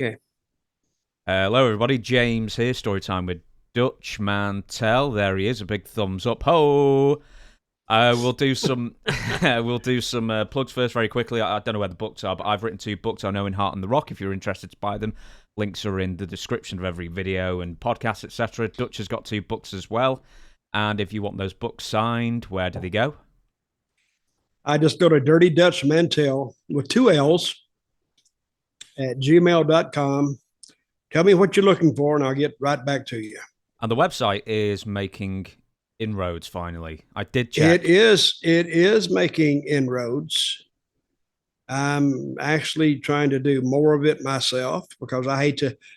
Okay. Hello, everybody. James here. Story time with Dutch Mantell. There he is. A big thumbs up. Ho! We'll do some. We'll do some plugs first, very quickly. I don't know where the books are, but I've written two books on Owen, Hart, and the Rock. If you're interested to buy them, links are in the description of every video and podcast, etc. Dutch has got two books as well. And if you want those books signed, where do they go? I just go to Dirty Dutch Mantell with two L's at gmail.com. Tell me what you're looking for, and I'll get right back to you. And the website is making inroads. Finally, I did check. It is making inroads. I'm actually trying to do more of it myself because I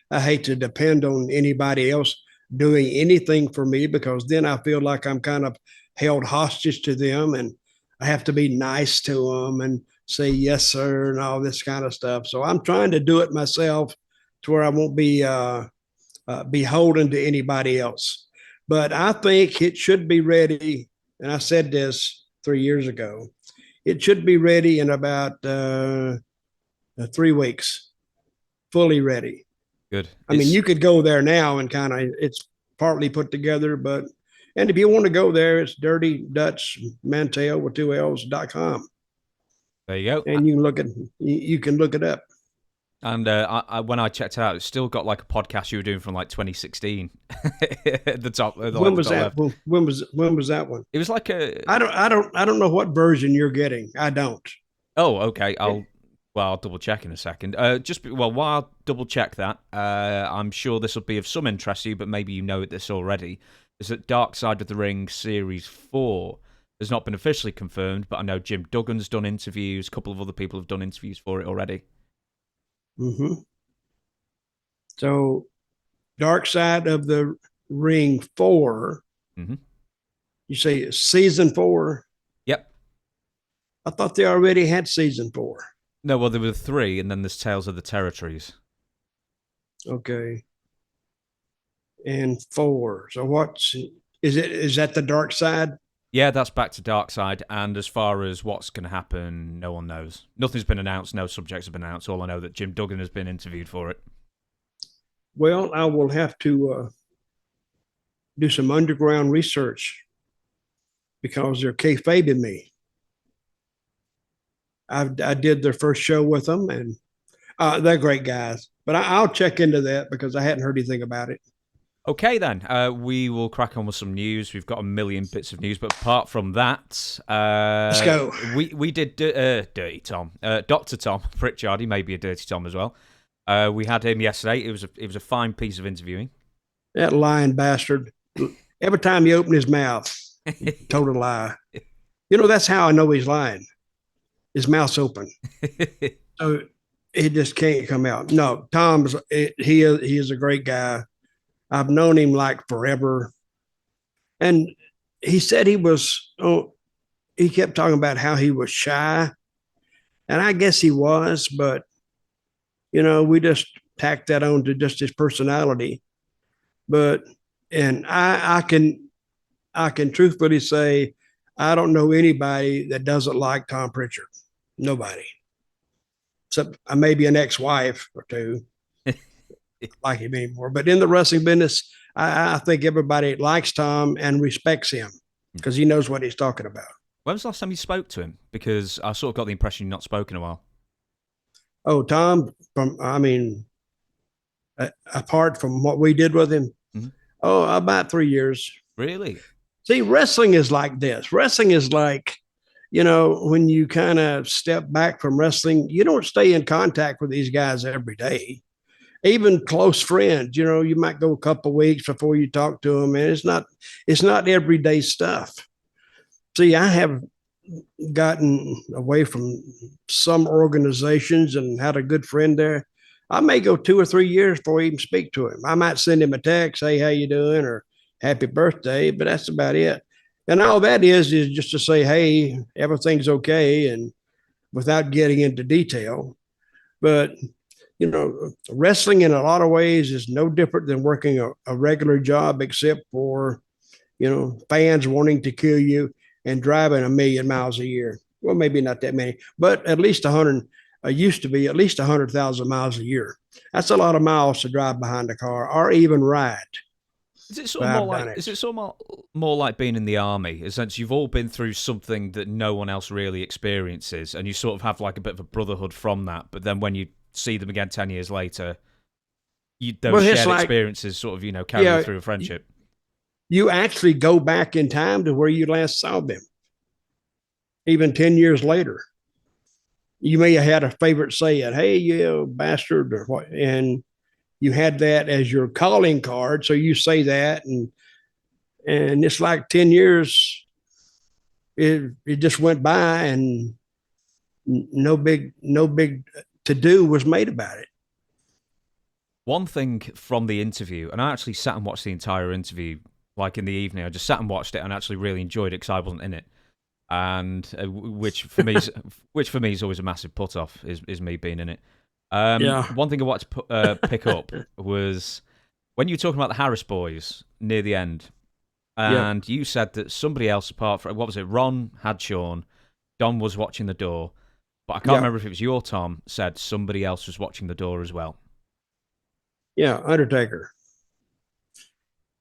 hate to depend on anybody else doing anything for me, because then I feel like I'm kind of held hostage to them, and I have to be nice to them and say yes sir and all this kind of stuff. So I'm trying to do it myself to where I won't be beholden to anybody else. But I think it should be ready. And I said this 3 years ago. It should be ready in about 3 weeks, fully ready. Good. I mean, you could go there now and kind of, it's partly put together, but, and if you want to go there, it's Dirty Dutch Mantell with two L's.com. There you go. And you can look it up. And when I checked out, it's still got like a podcast you were doing from like 2016 at the top. When was that? When was that one? It was like a. I don't know what version you're getting. I don't. Oh, okay. I'll double check in a second. While I double check that, I'm sure this will be of some interest to you, but maybe you know this already. Is that Dark Side of the Ring Series 4 has not been officially confirmed, but I know Jim Duggan's done interviews. A couple of other people have done interviews for it already. Mm-hmm. So, Dark Side of the Ring 4. Mm-hmm. You say season 4? Yep. I thought they already had season 4. No, well, there were 3, and then there's Tales of the Territories. Okay. And 4. So what's is it? Is that the Dark Side? Yeah, that's back to Dark Side, and as far as what's going to happen, no one knows. Nothing's been announced, no subjects have been announced. All I know that Jim Duggan has been interviewed for it. Well, I will have to do some underground research because they're kayfabing me. I did their first show with them, and they're great guys. But I'll check into that because I hadn't heard anything about it. Okay, then. We will crack on with some news. We've got a million bits of news, but apart from that... let's go. We did Dirty Tom. Dr. Tom Pritchard, he may be a Dirty Tom as well. We had him yesterday. It was a fine piece of interviewing. That lying bastard. Every time he opened his mouth, total lie. You know, that's how I know he's lying. His mouth's open. So he just can't come out. No, he is a great guy. I've known him like forever. And he said he kept talking about how he was shy. And I guess he was, but, we just tacked that on to just his personality. But, and I can truthfully say, I don't know anybody that doesn't like Tom Pritchard. Nobody. Except maybe an ex-wife or two. Like him anymore. But in the wrestling business, I think everybody likes Tom and respects him because he knows what he's talking about. When was the last time you spoke to him? Because I sort of got the impression you've not spoken in a while. Oh, Tom, apart from what we did with him, about 3 years. Really? See, wrestling is like this. Wrestling is like, when you kind of step back from wrestling, you don't stay in contact with these guys every day. Even close friends, you might go a couple of weeks before you talk to them, and it's not everyday stuff. See, I have gotten away from some organizations and had a good friend there. I may go 2 or 3 years before I even speak to him. I might send him a text, hey, how you doing, or happy birthday, but that's about it. And all that is just to say, hey, everything's okay, and without getting into detail. But wrestling in a lot of ways is no different than working a regular job, except for, fans wanting to kill you and driving 1 million miles a year. Well, maybe not that many, but at least 100, used to be at least 100,000 miles a year. That's a lot of miles to drive behind a car or even ride. Is it sort of more like? Is it sort of more like being in the army? In a sense, you've all been through something that no one else really experiences, and you sort of have like a bit of a brotherhood from that. But then when you see them again 10 years later, those shared experiences sort of carry you through a friendship. You actually go back in time to where you last saw them, even 10 years later. You may have had a favorite saying, "Hey, you bastard," or what, and you had that as your calling card. So you say that, and it's like 10 years, it just went by, and no big to do was made about it. One thing from the interview, and I actually sat and watched the entire interview, like in the evening. I just sat and watched it, and actually really enjoyed it because I wasn't in it. And which for me is always a massive put off is me being in it. One thing I wanted to pick up was when you were talking about the Harris boys near the end, and you said that somebody else apart from, what was it, Ron had Shawn, Don was watching the door, but I can't remember if it was you or Tom said somebody else was watching the door as well. Yeah, Undertaker.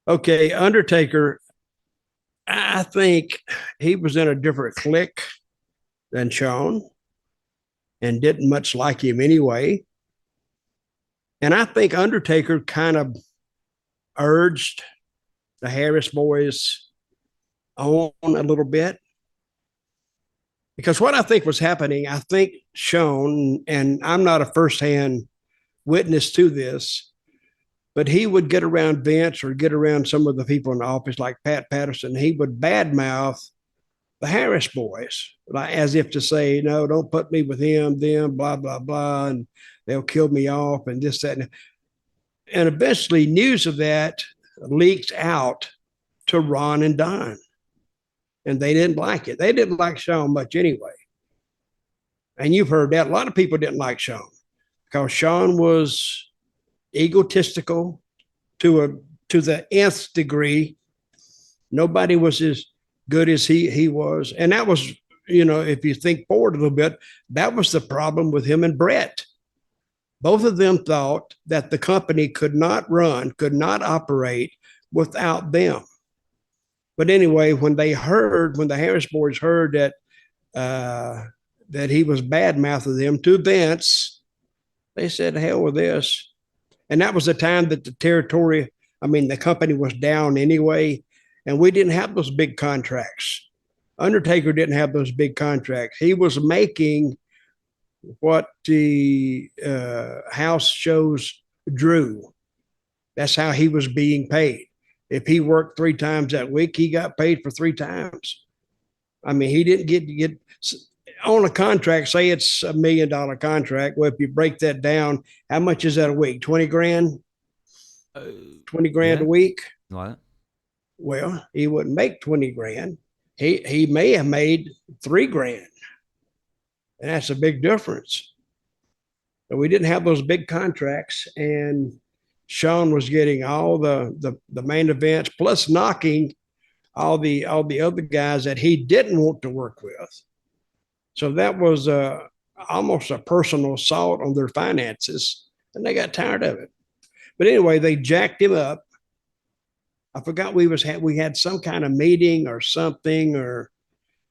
Okay, Undertaker, I think he was in a different clique than Shawn and didn't much like him anyway. And I think Undertaker kind of urged the Harris boys on a little bit. Because what I think was happening, I think Shawn, and I'm not a firsthand witness to this, but he would get around Vince or get around some of the people in the office like Pat Patterson. He would badmouth the Harris boys, like as if to say, "No, don't put me with him, them, blah, blah, blah, and they'll kill me off," and this, that. And eventually news of that leaked out to Ron and Don, and they didn't like it. They didn't like Shawn much anyway. And you've heard that. A lot of people didn't like Shawn because Shawn was egotistical to the nth degree. Nobody was as good as he was. And that was, if you think forward a little bit, that was the problem with him and Bret. Both of them thought that the company could not operate without them. But anyway, when the Harris boys heard that he was bad mouthing them to Vince, they said, "Hell with this." And that was the time that the company was down anyway, and we didn't have those big contracts. Undertaker didn't have those big contracts. He was making what the house shows drew. That's how he was being paid. If he worked 3 times that week, he got paid for 3 times. I mean, he didn't get on a contract, say it's $1 million contract. Well, if you break that down, how much is that a week? 20 grand? 20 grand a week? What? Well, he wouldn't make 20 grand. He may have made 3 grand. And that's a big difference. But we didn't have those big contracts, and Shawn was getting all the main events, plus knocking all the other guys that he didn't want to work with. So that was almost a personal assault on their finances, and they got tired of it. But anyway, they jacked him up. I forgot we had some kind of meeting or something,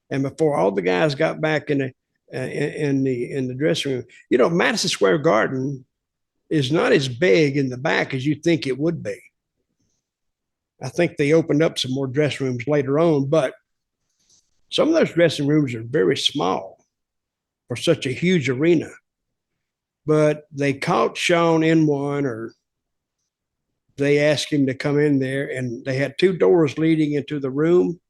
and before all the guys got back in the dressing room, Madison Square Garden is not as big in the back as you think it would be. I think they opened up some more dressing rooms later on, but some of those dressing rooms are very small for such a huge arena. But they caught Shawn in one, or they asked him to come in there, and they had 2 doors leading into the room.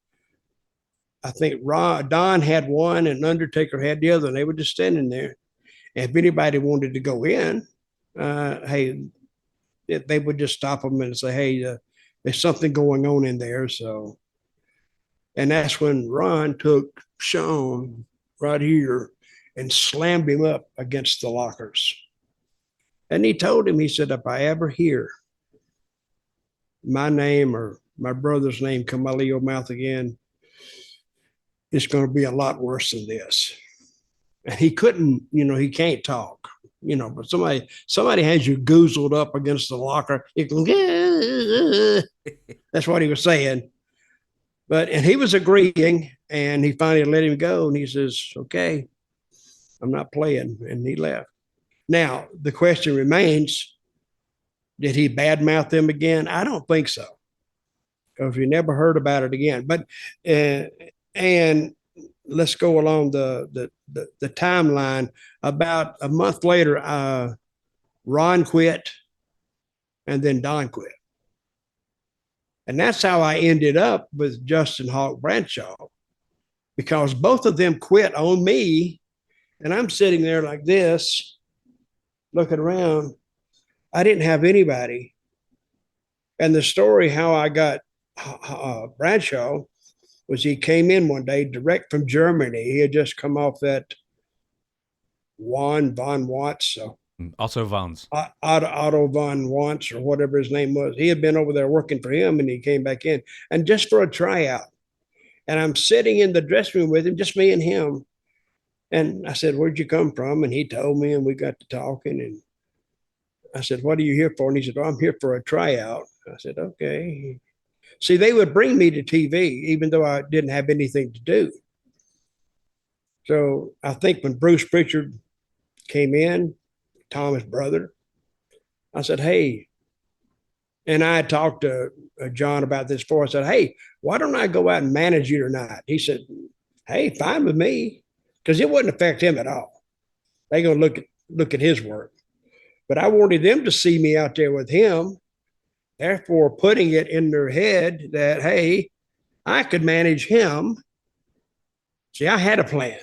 I think Don had one and Undertaker had the other, and they were just standing there. And if anybody wanted to go in, hey, they would just stop them and say, "Hey, there's something going on in there." So, and that's when Ron took Shawn right here and slammed him up against the lockers. And he told him, he said, "If I ever hear my name or my brother's name come out of your mouth again, it's going to be a lot worse than this." and he couldn't, he can't talk, but somebody has you goozled up against the locker. You can, that's what he was saying. And he was agreeing, and he finally let him go, and he says, okay, I'm not playing, and he left. Now, the question remains, did he badmouth them again? I don't think so, because we never heard about it again. But and let's go along the timeline. About a month later, Ron quit, and then Don quit. And that's how I ended up with Justin Hawk Bradshaw, because both of them quit on me, and I'm sitting there like this, looking around. I didn't have anybody. And the story how I got Bradshaw was he came in one day direct from Germany. He had just come off that von Watts. Otto Vons. Otto von Watts, or whatever his name was. He had been over there working for him, and he came back in. And just for a tryout. And I'm sitting in the dressing room with him, just me and him. And I said, where'd you come from? And he told me, and we got to talking. And I said, what are you here for? And he said, I'm here for a tryout. I said, okay. See, they would bring me to TV, even though I didn't have anything to do. So I think when Bruce Pritchard came in, Tom's brother, I said, hey, and I talked to John about this before. I said, hey, why don't I go out and manage you tonight? He said, hey, fine with me, because it wouldn't affect him at all. They're going to look at his work. But I wanted them to see me out there with him, therefore putting it in their head that, hey, I could manage him. See, I had a plan.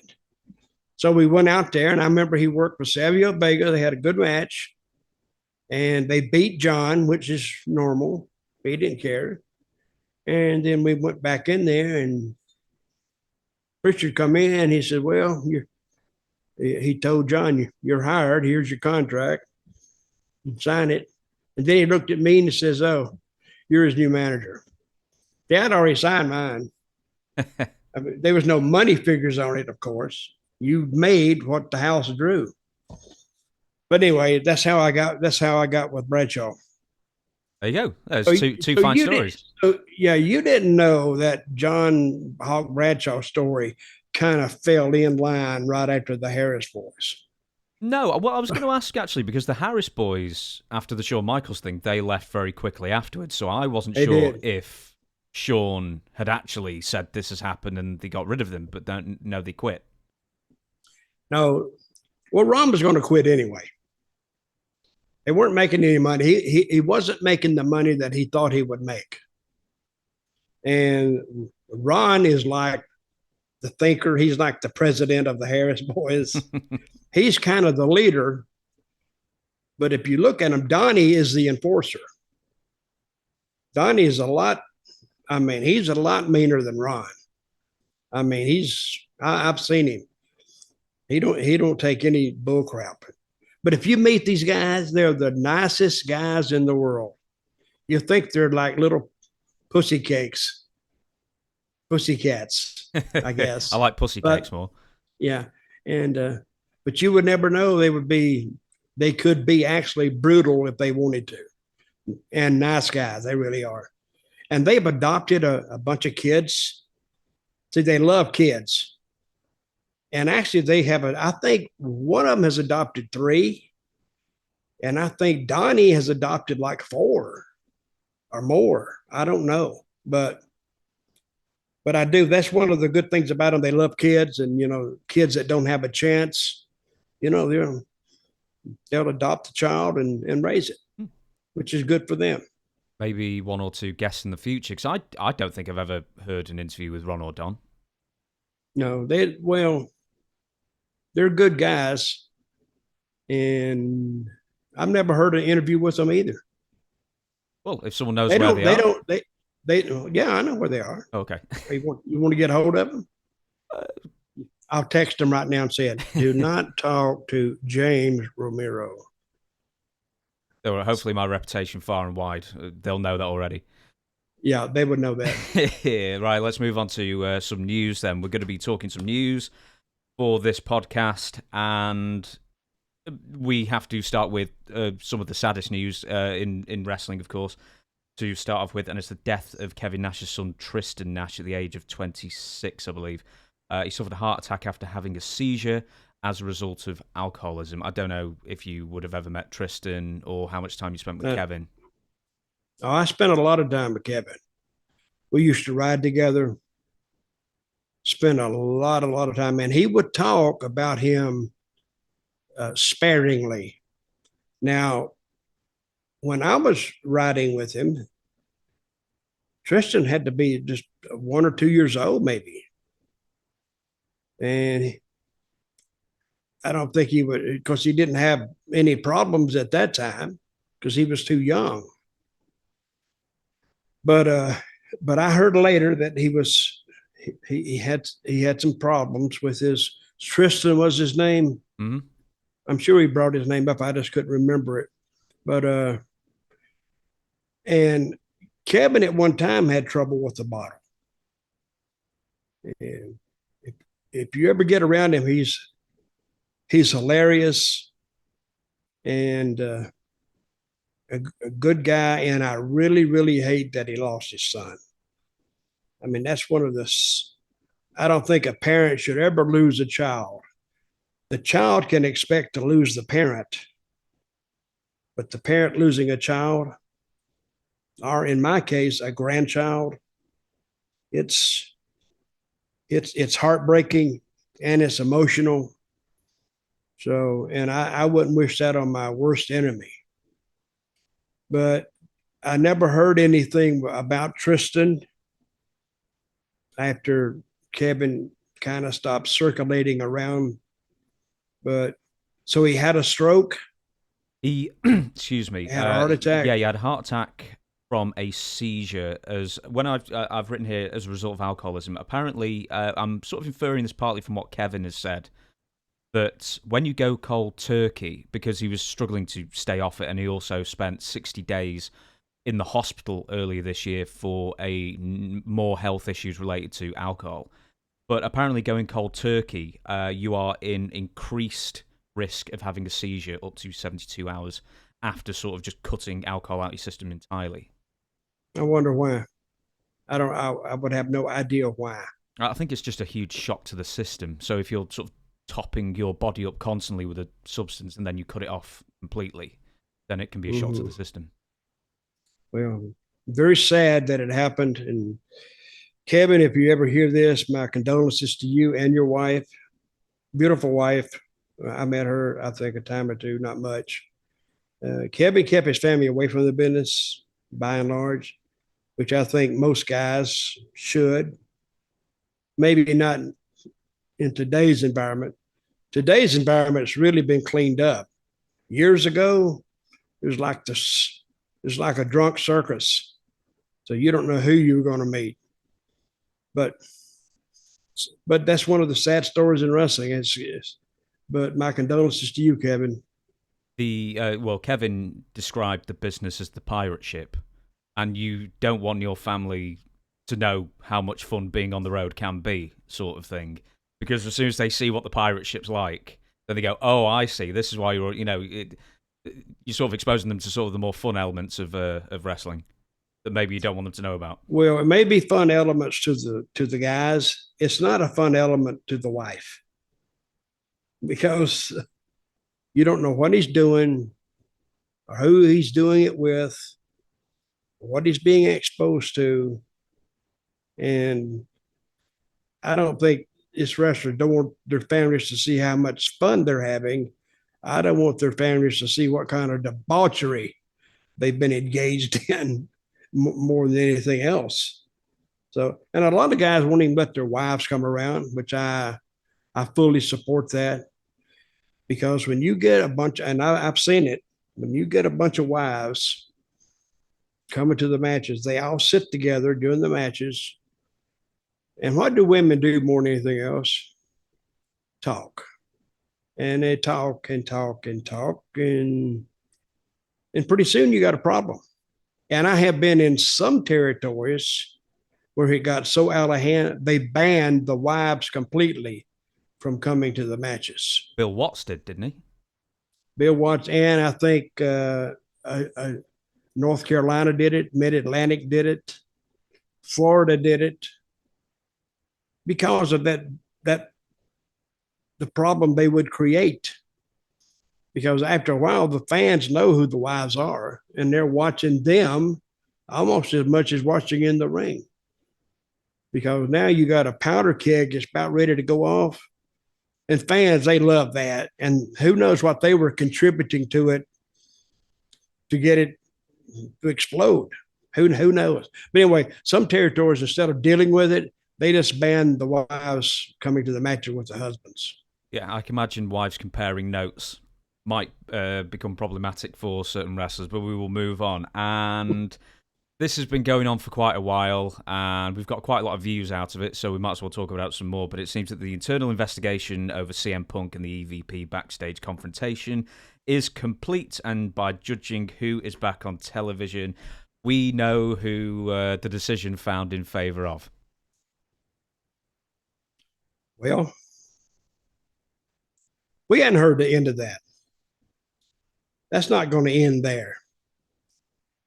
So we went out there, and I remember he worked with Savio Vega. They had a good match, and they beat John, which is normal. He didn't care. And then we went back in there, and Richard come in. He said, well, he told John, you're hired. Here's your contract. Sign it. And then he looked at me and he says, oh, you're his new manager. Yeah, I'd already signed mine. I mean, there was no money figures on it, of course. You made what the house drew. But anyway, that's how I got with Bradshaw. There you go. There's two fine stories. You didn't know that John Hawk Bradshaw story kind of fell in line right after the Harris boys. No, well, I was going to ask, actually, because the Harris boys, after the Shawn Michaels thing, they left very quickly afterwards, so I wasn't sure if Shawn had actually said this has happened and they got rid of them, but no, they quit. No, well, Ron was going to quit anyway. They weren't making any money. He wasn't making the money that he thought he would make. And Ron is like the thinker. He's like the president of the Harris boys. He's kind of the leader. But if you look at him, Donnie is the enforcer. Donnie is he's a lot meaner than Ron. I mean, I've seen him. He don't take any bull crap. But if you meet these guys, they're the nicest guys in the world. You think they're like little pussycats, I guess. I like pussycakes more. Yeah. And, but you would never know they could be actually brutal if they wanted to, and nice guys. They really are. And they've adopted a bunch of kids. See, they love kids. And actually I think one of them has adopted 3. And I think Donnie has adopted like 4 or more. I don't know, but I do. That's one of the good things about them. They love kids, and, kids that don't have a chance, they'll adopt a child and raise it, which is good for them. Maybe 1 or 2 guests in the future, because I don't think I've ever heard an interview with Ron or Don. No, they're good guys, and I've never heard an interview with them either. Well, if someone knows where they are. Yeah, I know where they are. Okay. You want to get a hold of them? I'll text them right now and say, do not talk to James Romero. Hopefully my reputation far and wide. They'll know that already. Yeah, they would know that. Right, let's move on to some news then. We're going to be talking some news. for this podcast, and we have to start with some of the saddest news in wrestling, of course, to start off with, and it's the death of Kevin Nash's son, Tristan Nash, at the age of 26, I believe. He suffered a heart attack after having a seizure as a result of alcoholism. I don't know if you would have ever met Tristan or how much time you spent with Kevin. Oh, I spent a lot of time with Kevin. We used to ride together, spend a lot of time, and he would talk about him sparingly. Now, when I was riding with him, Tristan had to be just 1 or 2 years old, maybe. And I don't think he would, because he didn't have any problems at that time because he was too young. But I heard later that he had some problems with his, Tristan was his name. Mm-hmm. I'm sure he brought his name up. I just couldn't remember it. But and Kevin at one time had trouble with the bottle. And if you ever get around him, he's hilarious and a good guy. And I really hate that he lost his son. I mean, that's one of the, I don't think a parent should ever lose a child. The child can expect to lose the parent, but the parent losing a child, or in my case, a grandchild, it's heartbreaking and it's emotional. So, and I wouldn't wish that on my worst enemy. But I never heard anything about Tristan after Kevin kind of stopped circulating around. But so he had a stroke. He, excuse me, had a heart attack. Yeah, he had a heart attack from a seizure. As when I've written here, as a result of alcoholism. Apparently, I'm sort of inferring this partly from what Kevin has said, that when you go cold turkey, because he was struggling to stay off it, and he also spent 60 days in the hospital earlier this year for more health issues related to alcohol. But apparently going cold turkey, you are in increased risk of having a seizure up to 72 hours after sort of just cutting alcohol out of your system entirely. I wonder why. I would have no idea why. I think it's just a huge shock to the system. So if you're sort of topping your body up constantly with a substance and then you cut it off completely, then it can be a shock to the system. Well, very sad that it happened. And Kevin, if you ever hear this, my condolences to you and your wife. Beautiful wife. I met her, I think, a time or two, not much. Kevin kept his family away from the business, by and large, which I think most guys should. Maybe not in today's environment. Today's environment's really been cleaned up. Years ago, it was like a drunk circus. So you don't know who you're going to meet. But that's one of the sad stories in wrestling. But my condolences to you, Kevin. Well, Kevin described the business as the pirate ship, and you don't want your family to know how much fun being on the road can be, sort of thing. Because as soon as they see what the pirate ship's like, then they go, "Oh, I see. This is why you're sort of exposing them to sort of the more fun elements of wrestling that maybe you don't want them to know about." Well, it may be fun elements to the guys. It's not a fun element to the wife, because you don't know what he's doing or who he's doing it with, what he's being exposed to. And I don't think it's wrestlers don't want their families to see how much fun they're having. I don't want their families to see what kind of debauchery they've been engaged in more than anything else. So, and a lot of guys won't even let their wives come around, which I fully support that. Because when you get a bunch, and I've seen it, when you get a bunch of wives coming to the matches, they all sit together during the matches. And what do women do more than anything else? Talk. And they talk and talk and talk. And pretty soon you got a problem. And I have been in some territories where it got so out of hand, they banned the wives completely from coming to the matches. Bill Watts did, didn't he? Bill Watts, and I think North Carolina did it, Mid-Atlantic did it, Florida did it, because of that the problem they would create. Because after a while, the fans know who the wives are, and they're watching them almost as much as watching in the ring. Because now you got a powder keg that's about ready to go off, and fans, they love that. And who knows what they were contributing to it to get it to explode. Who knows? But anyway, some territories, instead of dealing with it, they just ban the wives coming to the matches with the husbands. Yeah, I can imagine wives comparing notes might become problematic for certain wrestlers, but we will move on. And this has been going on for quite a while, and we've got quite a lot of views out of it, so we might as well talk about it some more. But it seems that the internal investigation over CM Punk and the EVP backstage confrontation is complete, and by judging who is back on television, we know who the decision found in favor of. Well, we hadn't heard the end of that. That's not going to end there.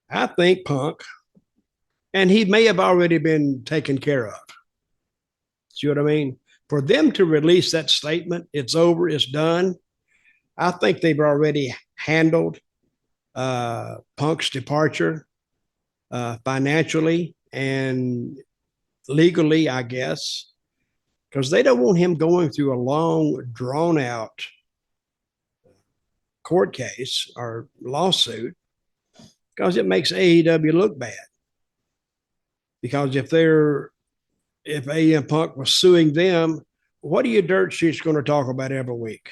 I think Punk, and he may have already been taken care of. See what I mean? For them to release that statement, it's over, it's done. I think they've already handled Punk's departure financially and legally, I guess, because they don't want him going through a long, drawn-out court case or lawsuit, because it makes AEW look bad. Because if AM Punk was suing them, what are your dirt sheets going to talk about every week?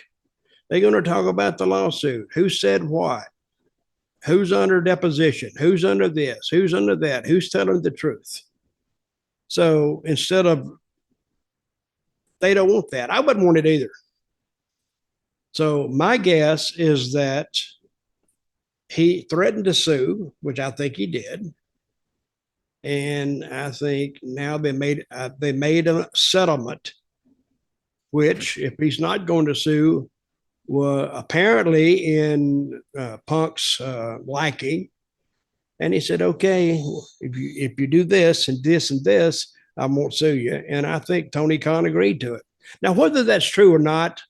They're going to talk about the lawsuit. Who said what? Who's under deposition? Who's under this? Who's under that? Who's telling the truth? So instead of, they don't want that. I wouldn't want it either. So my guess is that he threatened to sue, which I think he did. And I think now they made a settlement, which, if he's not going to sue, was apparently in Punk's liking. And he said, okay, if you do this and this and this, I won't sue you. And I think Tony Khan agreed to it. Now, whether that's true or not,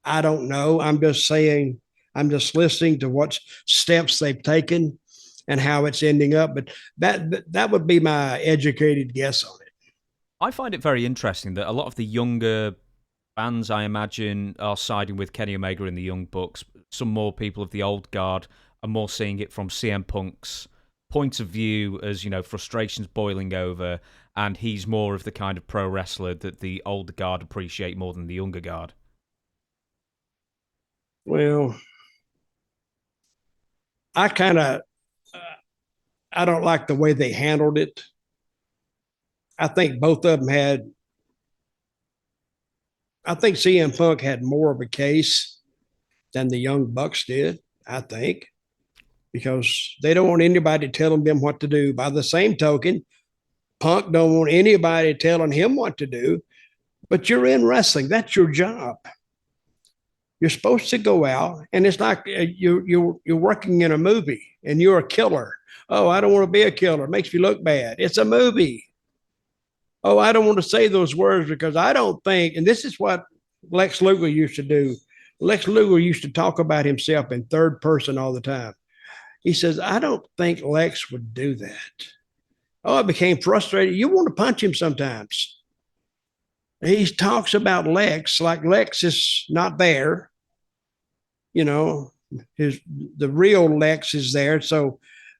I don't know. I'm just saying, I'm just listening to what steps they've taken and how it's ending up. But that would be my educated guess on it. I find it very interesting that a lot of the younger fans, I imagine, are siding with Kenny Omega in the Young Bucks. Some more people of the old guard are more seeing it from CM Punk's point of view as, frustrations boiling over, and he's more of the kind of pro wrestler that the older guard appreciate more than the younger guard. Well, I don't like the way they handled it. I think both of them I think CM Punk had more of a case than the Young Bucks did, I think, because they don't want anybody telling them what to do. By the same token, Punk don't want anybody telling him what to do, but you're in wrestling. That's your job. You're supposed to go out, and it's like you're working in a movie, and you're a killer. Oh, I don't want to be a killer. It makes me look bad. It's a movie. Oh, I don't want to say those words because I don't think, and this is what Lex Luger used to do. Lex Luger used to talk about himself in third person all the time. He says, I don't think Lex would do that. Oh, I became frustrated. You want to punch him sometimes. He talks about Lex like Lex is not there. The real Lex is there. So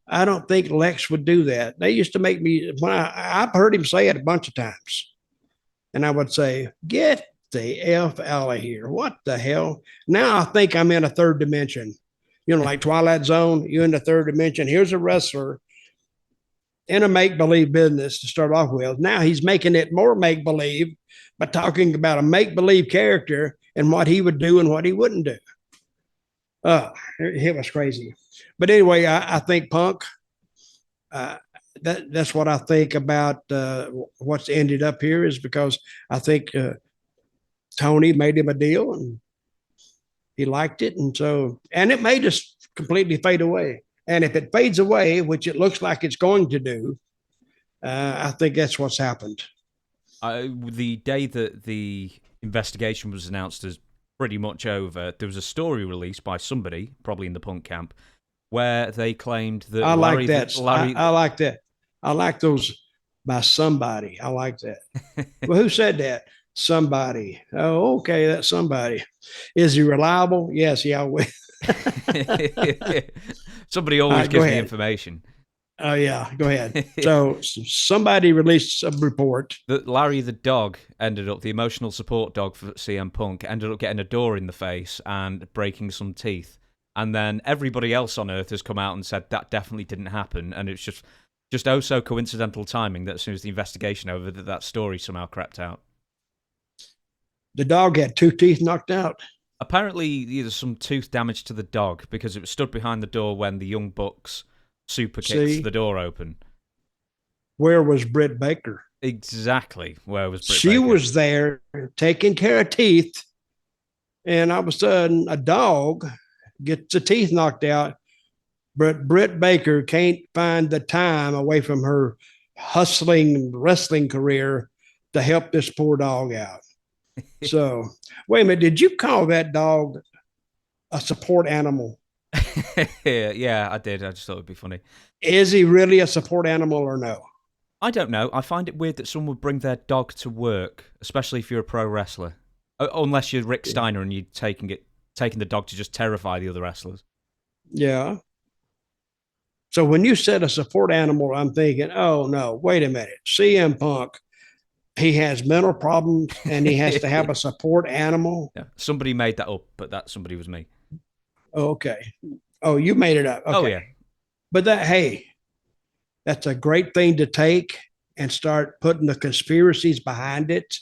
I don't think Lex would do that. They used to make me, when I've heard him say it a bunch of times. And I would say, get the F out of here. What the hell? Now I think I'm in a third dimension. Like Twilight Zone, you're in the third dimension. Here's a wrestler in a make-believe business to start off with. Now he's making it more make-believe by talking about a make-believe character and what he would do and what he wouldn't do. It was crazy. But anyway, I think Punk, that's what I think about what's ended up here, is because I think Tony made him a deal, and he liked it, and it may just completely fade away. And if it fades away, which it looks like it's going to do, I think that's what's happened. The day that the investigation was announced as pretty much over, there was a story released by somebody, probably in the punk camp, where they claimed that I like that. I like that. I like those by somebody. I like that. Well, who said that? Somebody. Oh, okay, that's somebody. Is he reliable? Yes, he always. Somebody always gives me information. Oh, yeah, go ahead. So somebody released a report that Larry the dog the emotional support dog for CM Punk, ended up getting a door in the face and breaking some teeth. And then everybody else on Earth has come out and said that definitely didn't happen. And it's just oh so coincidental timing that as soon as the investigation over, that story somehow crept out. The dog had 2 teeth knocked out. Apparently, there's some tooth damage to the dog because it was stood behind the door when the Young Bucks super kicked the door open. Where was Britt Baker? Exactly. Where was Britt Baker? She was there taking care of teeth, and all of a sudden, a dog gets the teeth knocked out. But Britt Baker can't find the time away from her hustling wrestling career to help this poor dog out. So, wait a minute. Did you call that dog a support animal? Yeah, I did. I just thought it'd be funny. Is he really a support animal or no? I don't know. I find it weird that someone would bring their dog to work, especially if you're a pro wrestler. Unless you're Rick Steiner and you're taking the dog to just terrify the other wrestlers. Yeah. So when you said a support animal, I'm thinking, oh no, wait a minute. CM Punk, he has mental problems and he has to have a support animal. Yeah. Somebody made that up, but that somebody was me. Okay. Oh, you made it up. Okay. Oh, yeah. But that's a great thing to take and start putting the conspiracies behind it.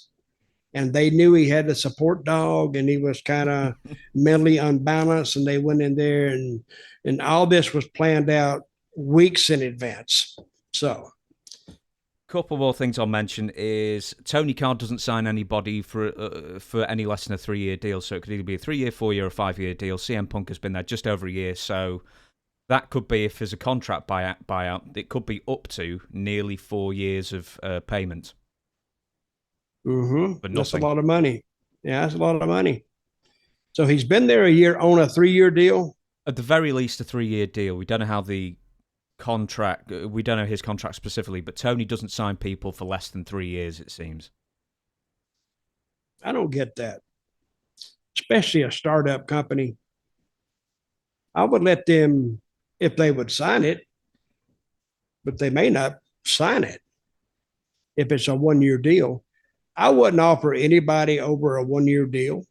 And they knew he had a support dog and he was kind of mentally unbalanced. And they went in there and all this was planned out weeks in advance. So. Couple more things I'll mention is Tony Khan doesn't sign anybody for any less than a 3-year deal, so it could either be a 3-year, 4-year, or 5-year deal. CM Punk has been there just over a year, so that could be, if there's a contract buyout, it could be up to nearly 4 years of payment. Mm-hmm. But that's a lot of money. Yeah, that's a lot of money. So he's been there a year on a 3-year deal? At the very least, a 3-year deal. We don't know how we don't know his contract specifically, but Tony doesn't sign people for less than 3 years, it seems. I don't get that. Especially a startup company. I would let them, if they would sign it, but they may not sign it if it's a 1-year deal. I wouldn't offer anybody over a 1-year deal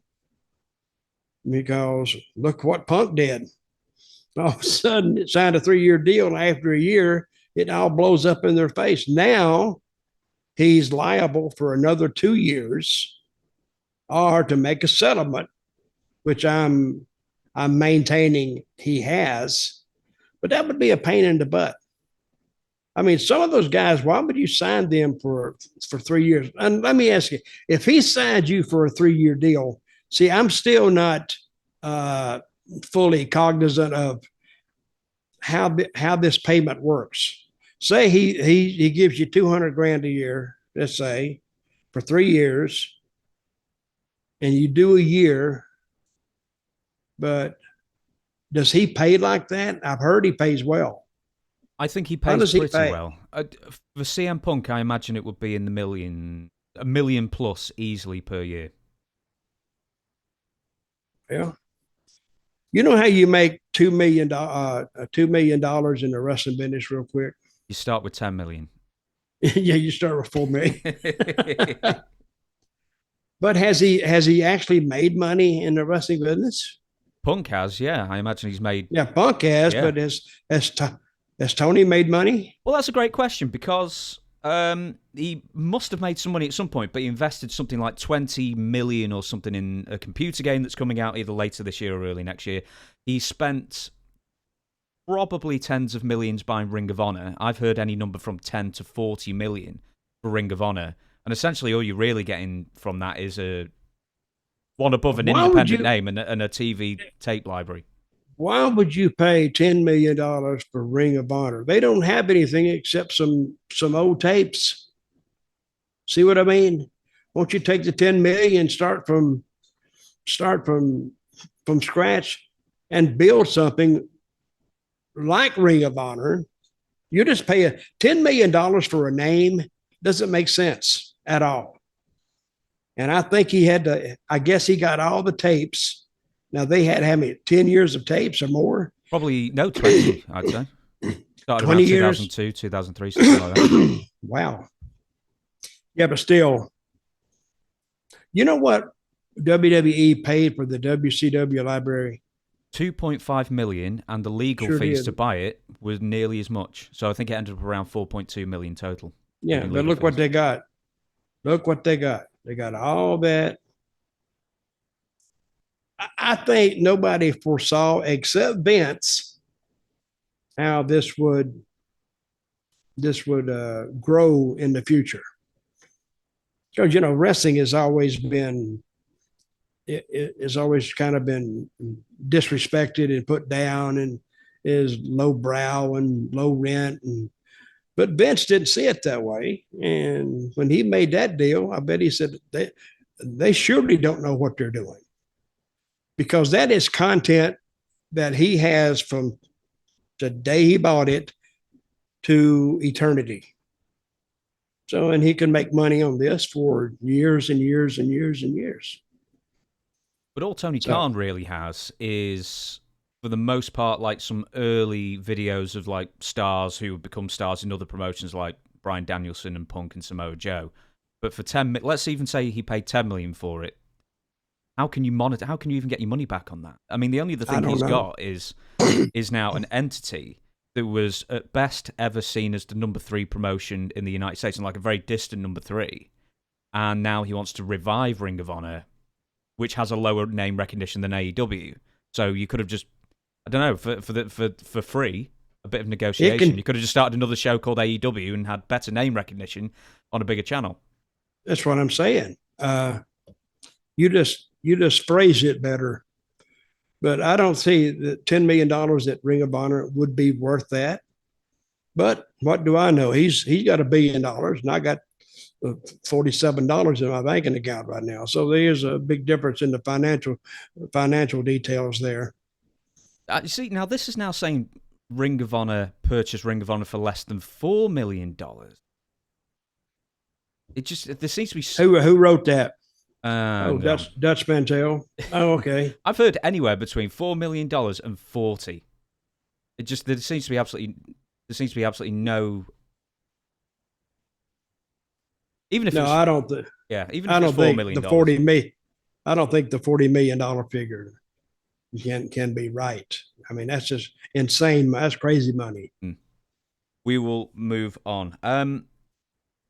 because look what Punk did. All of a sudden, it signed a 3-year deal, and after a year, it all blows up in their face. Now, he's liable for another 2 years, or to make a settlement, which I'm maintaining he has. But that would be a pain in the butt. I mean, some of those guys, why would you sign them for 3 years? And let me ask you, if he signed you for a 3-year deal, see, I'm still not fully cognizant of how this payment works. Say he gives you $200,000 a year, let's say, for 3 years, and you do a year, but does he pay like that? I've heard he pays well. I think he pays pretty well. For CM Punk, I imagine it would be in the $1 million plus easily per year. Yeah. You know how you make $2 million in the wrestling business real quick? You start with 10 million. Yeah, you start with 4 million. But has he actually made money in the wrestling business? Punk has, yeah. I imagine he's made. Yeah, Punk has, yeah. But has Tony made money? Well, that's a great question because he must have made some money at some point, but he invested something like 20 million or something in a computer game that's coming out either later this year or early next year. He spent probably tens of millions buying Ring of Honor. I've heard any number from 10 to 40 million for Ring of Honor. And essentially all you're really getting from that is a One above an independent name and a TV tape library. Why would you pay $10 million for Ring of Honor? They don't have anything except some old tapes. See what I mean? Won't you take the 10 million, start from scratch and build something like Ring of Honor? You just pay $10 million for a name. Doesn't make sense at all. And I think I guess he got all the tapes. Now they had how many, 10 years of tapes or more? Probably, no, 20, I'd say. Started 20 around years? 2002, 2003, something like that. Wow. Yeah, but still, you know what WWE paid for the WCW library? $2.5 million, and the legal fees to buy it was nearly as much. So I think it ended up around $4.2 million total. Yeah, but look what they got. Look what they got. They got all that. I think nobody foresaw except Vince how this would grow in the future. Because wrestling has always been it's always kind of been disrespected and put down and is lowbrow and low rent, but Vince didn't see it that way. And when he made that deal, I bet he said they surely don't know what they're doing, because that is content that he has from the day he bought it to eternity. So, and he can make money on this for years and years and years and years. But all Tony Khan really has is, for the most part, like some early videos of like stars who would become stars in other promotions like Bryan Danielson and Punk and Samoa Joe. But for let's even say he paid $10 million for it. How can you monitor? How can you even get your money back on that? I mean, the only other thing he's got is now an entity that was at best ever seen as the number 3 promotion in the United States, and like a very distant number 3. And now he wants to revive Ring of Honor, which has a lower name recognition than AEW. So you could have just, I don't know, for free, a bit of negotiation, you could have just started another show called AEW and had better name recognition on a bigger channel. That's what I'm saying. You just phrase it better. But I don't see that $10 million at Ring of Honor would be worth that. But what do I know? He's got $1 billion, and I got $47 in my banking account right now. So there's a big difference in the financial details there. You see, now this is now saying Ring of Honor purchased Ring of Honor for less than $4 million. It just, there seems to be who wrote that? No. Dutch Mantell. Oh, okay. I've heard anywhere between $4 million and 40. It just, there seems to be absolutely no. Even if I don't think. Yeah, even if it's $4 million. I don't think the $40 million figure can be right. I mean, that's just insane. That's crazy money. We will move on.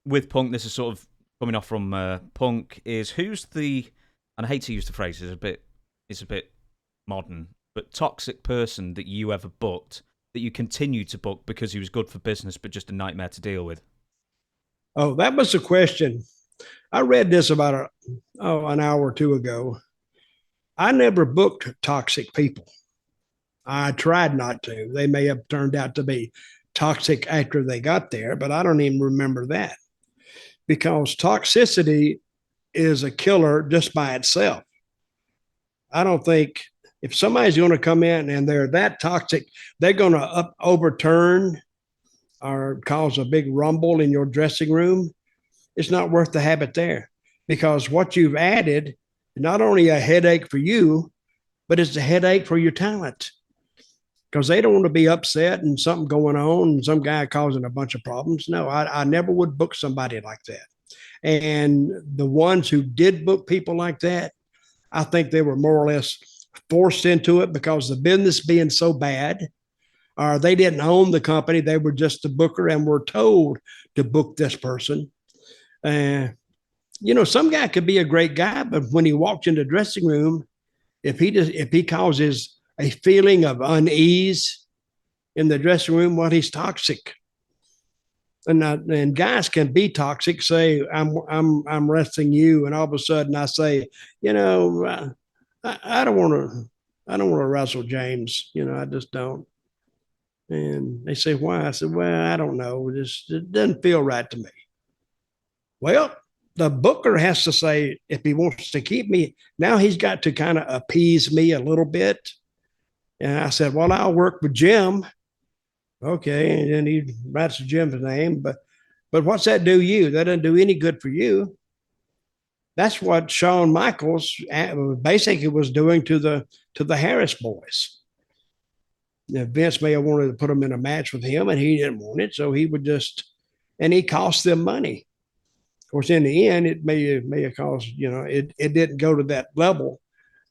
With Punk, this is sort of coming off from Punk. Is who's the, and I hate to use the phrase, it's a bit modern, but toxic person that you ever booked that you continue to book because he was good for business but just a nightmare to deal with? Oh, that was a question. I read this about an hour or two ago. I never booked toxic people. I tried not to. They may have turned out to be toxic after they got there, but I don't even remember that, because toxicity is a killer just by itself. I don't think if somebody's going to come in and they're that toxic, they're going to overturn or cause a big rumble in your dressing room. It's not worth the habit there, because what you've added is not only a headache for you, but it's a headache for your talent, because they don't want to be upset and something going on and some guy causing a bunch of problems. No, I never would book somebody like that. And the ones who did book people like that, I think they were more or less forced into it because the business being so bad, or they didn't own the company. They were just the booker and were told to book this person. Some guy could be a great guy, but when he walks in the dressing room, if he causes a feeling of unease in the dressing room, well, he's toxic. And guys can be toxic. Say I'm wrestling you, and all of a sudden I say, I don't want to. I don't want to wrestle James. I just don't. And they say, why? I said, well, I don't know. It doesn't feel right to me. Well, the booker has to say, if he wants to keep me, now he's got to kind of appease me a little bit. And I said, well, I'll work with Jim. Okay. And then he writes Jim's name. But what's that do you? That doesn't do any good for you. That's what Shawn Michaels basically was doing to the Harris boys. Vince may have wanted to put him in a match with him, and he didn't want it, so he would and he cost them money. Of course, in the end, it may have cost, it didn't go to that level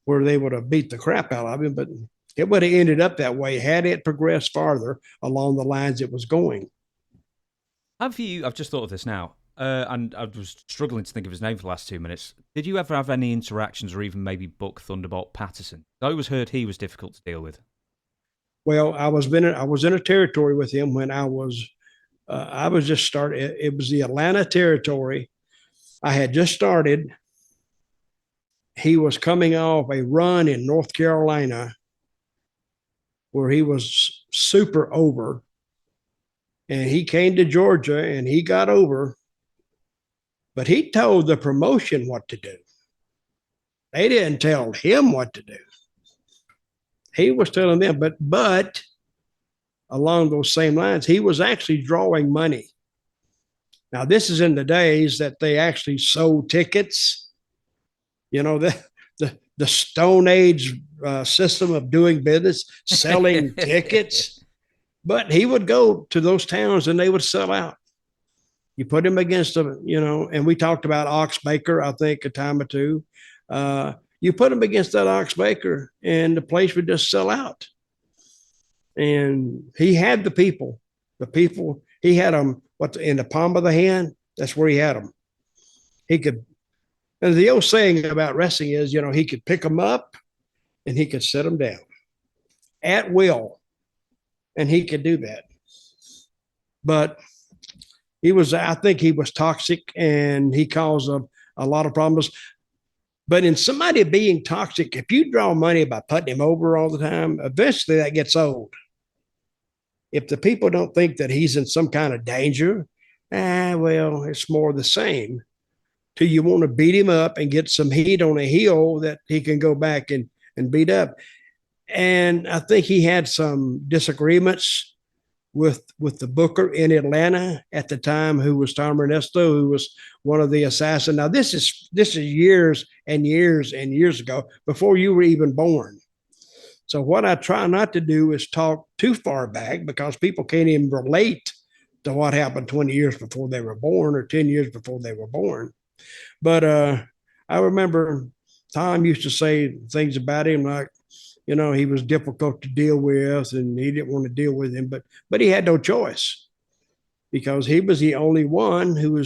where they would have beat the crap out of him, but it would have ended up that way had it progressed farther along the lines it was going. I've just thought of this now, and I was struggling to think of his name for the last 2 minutes. Did you ever have any interactions or even maybe book Thunderbolt Patterson? I always heard he was difficult to deal with. Well, I was in a territory with him when I was just started. It was the Atlanta territory. I had just started. He was coming off a run in North Carolina where he was super over, and he came to Georgia and he got over, but he told the promotion what to do. They didn't tell him what to do. He was telling them, but along those same lines, he was actually drawing money. Now, this is in the days that they actually sold tickets. The Stone Age system of doing business, selling tickets. But he would go to those towns and they would sell out. You put him against them, and we talked about Ox Baker, I think, a time or two. You put him against that Ox Baker and the place would just sell out. And he had the people, he had them in the palm of the hand. That's where he had them. He could, and the old saying about wrestling is, he could pick them up and he could set them down at will. And he could do that. But I think he was toxic and he caused a lot of problems. But in somebody being toxic, if you draw money by putting him over all the time, eventually that gets old. If the people don't think that he's in some kind of danger, well, it's more the same. Till you want to beat him up and get some heat on a heel that he can go back and beat up. And I think he had some disagreements with the booker in Atlanta at the time, who was Tom Ernesto, who was one of the assassins. Now, this is years and years and years ago, before you were even born. So what I try not to do is talk too far back, because people can't even relate to what happened 20 years before they were born or 10 years before they were born. But I remember Tom used to say things about him like, he was difficult to deal with and he didn't want to deal with him, but he had no choice, because he was the only one who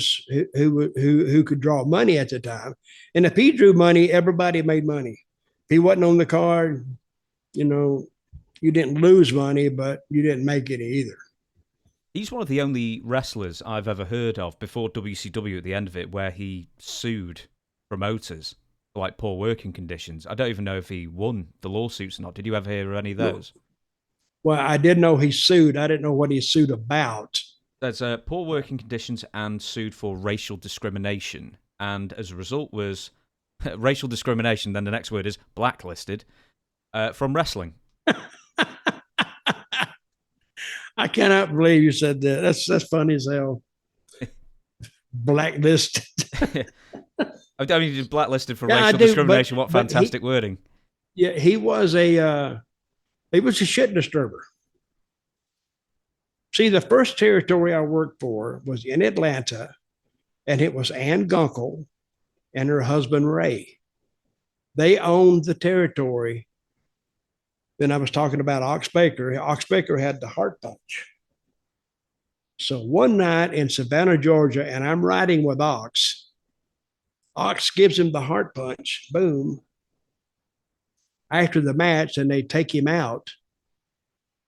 could draw money at the time. And if he drew money, everybody made money. If he wasn't on the card, you didn't lose money, but you didn't make any either. He's one of the only wrestlers I've ever heard of before WCW at the end of it where he sued promoters for like poor working conditions. I don't even know if he won the lawsuits or not. Did you ever hear any of those? Well, I did know he sued. I didn't know what he sued about. There's poor working conditions and sued for racial discrimination. And as a result was racial discrimination, then the next word is blacklisted from wrestling. I cannot believe you said that. That's funny as hell. Blacklisted. I mean, blacklisted for racial discrimination. What fantastic wording. Yeah, he was a shit disturber. See, the first territory I worked for was in Atlanta, and it was Ann Gunkel and her husband, Ray. They owned the territory. Then I was talking about Ox Baker. Ox Baker had the heart punch. So one night in Savannah, Georgia, and I'm riding with Ox. Ox gives him the heart punch. Boom. After the match, and they take him out.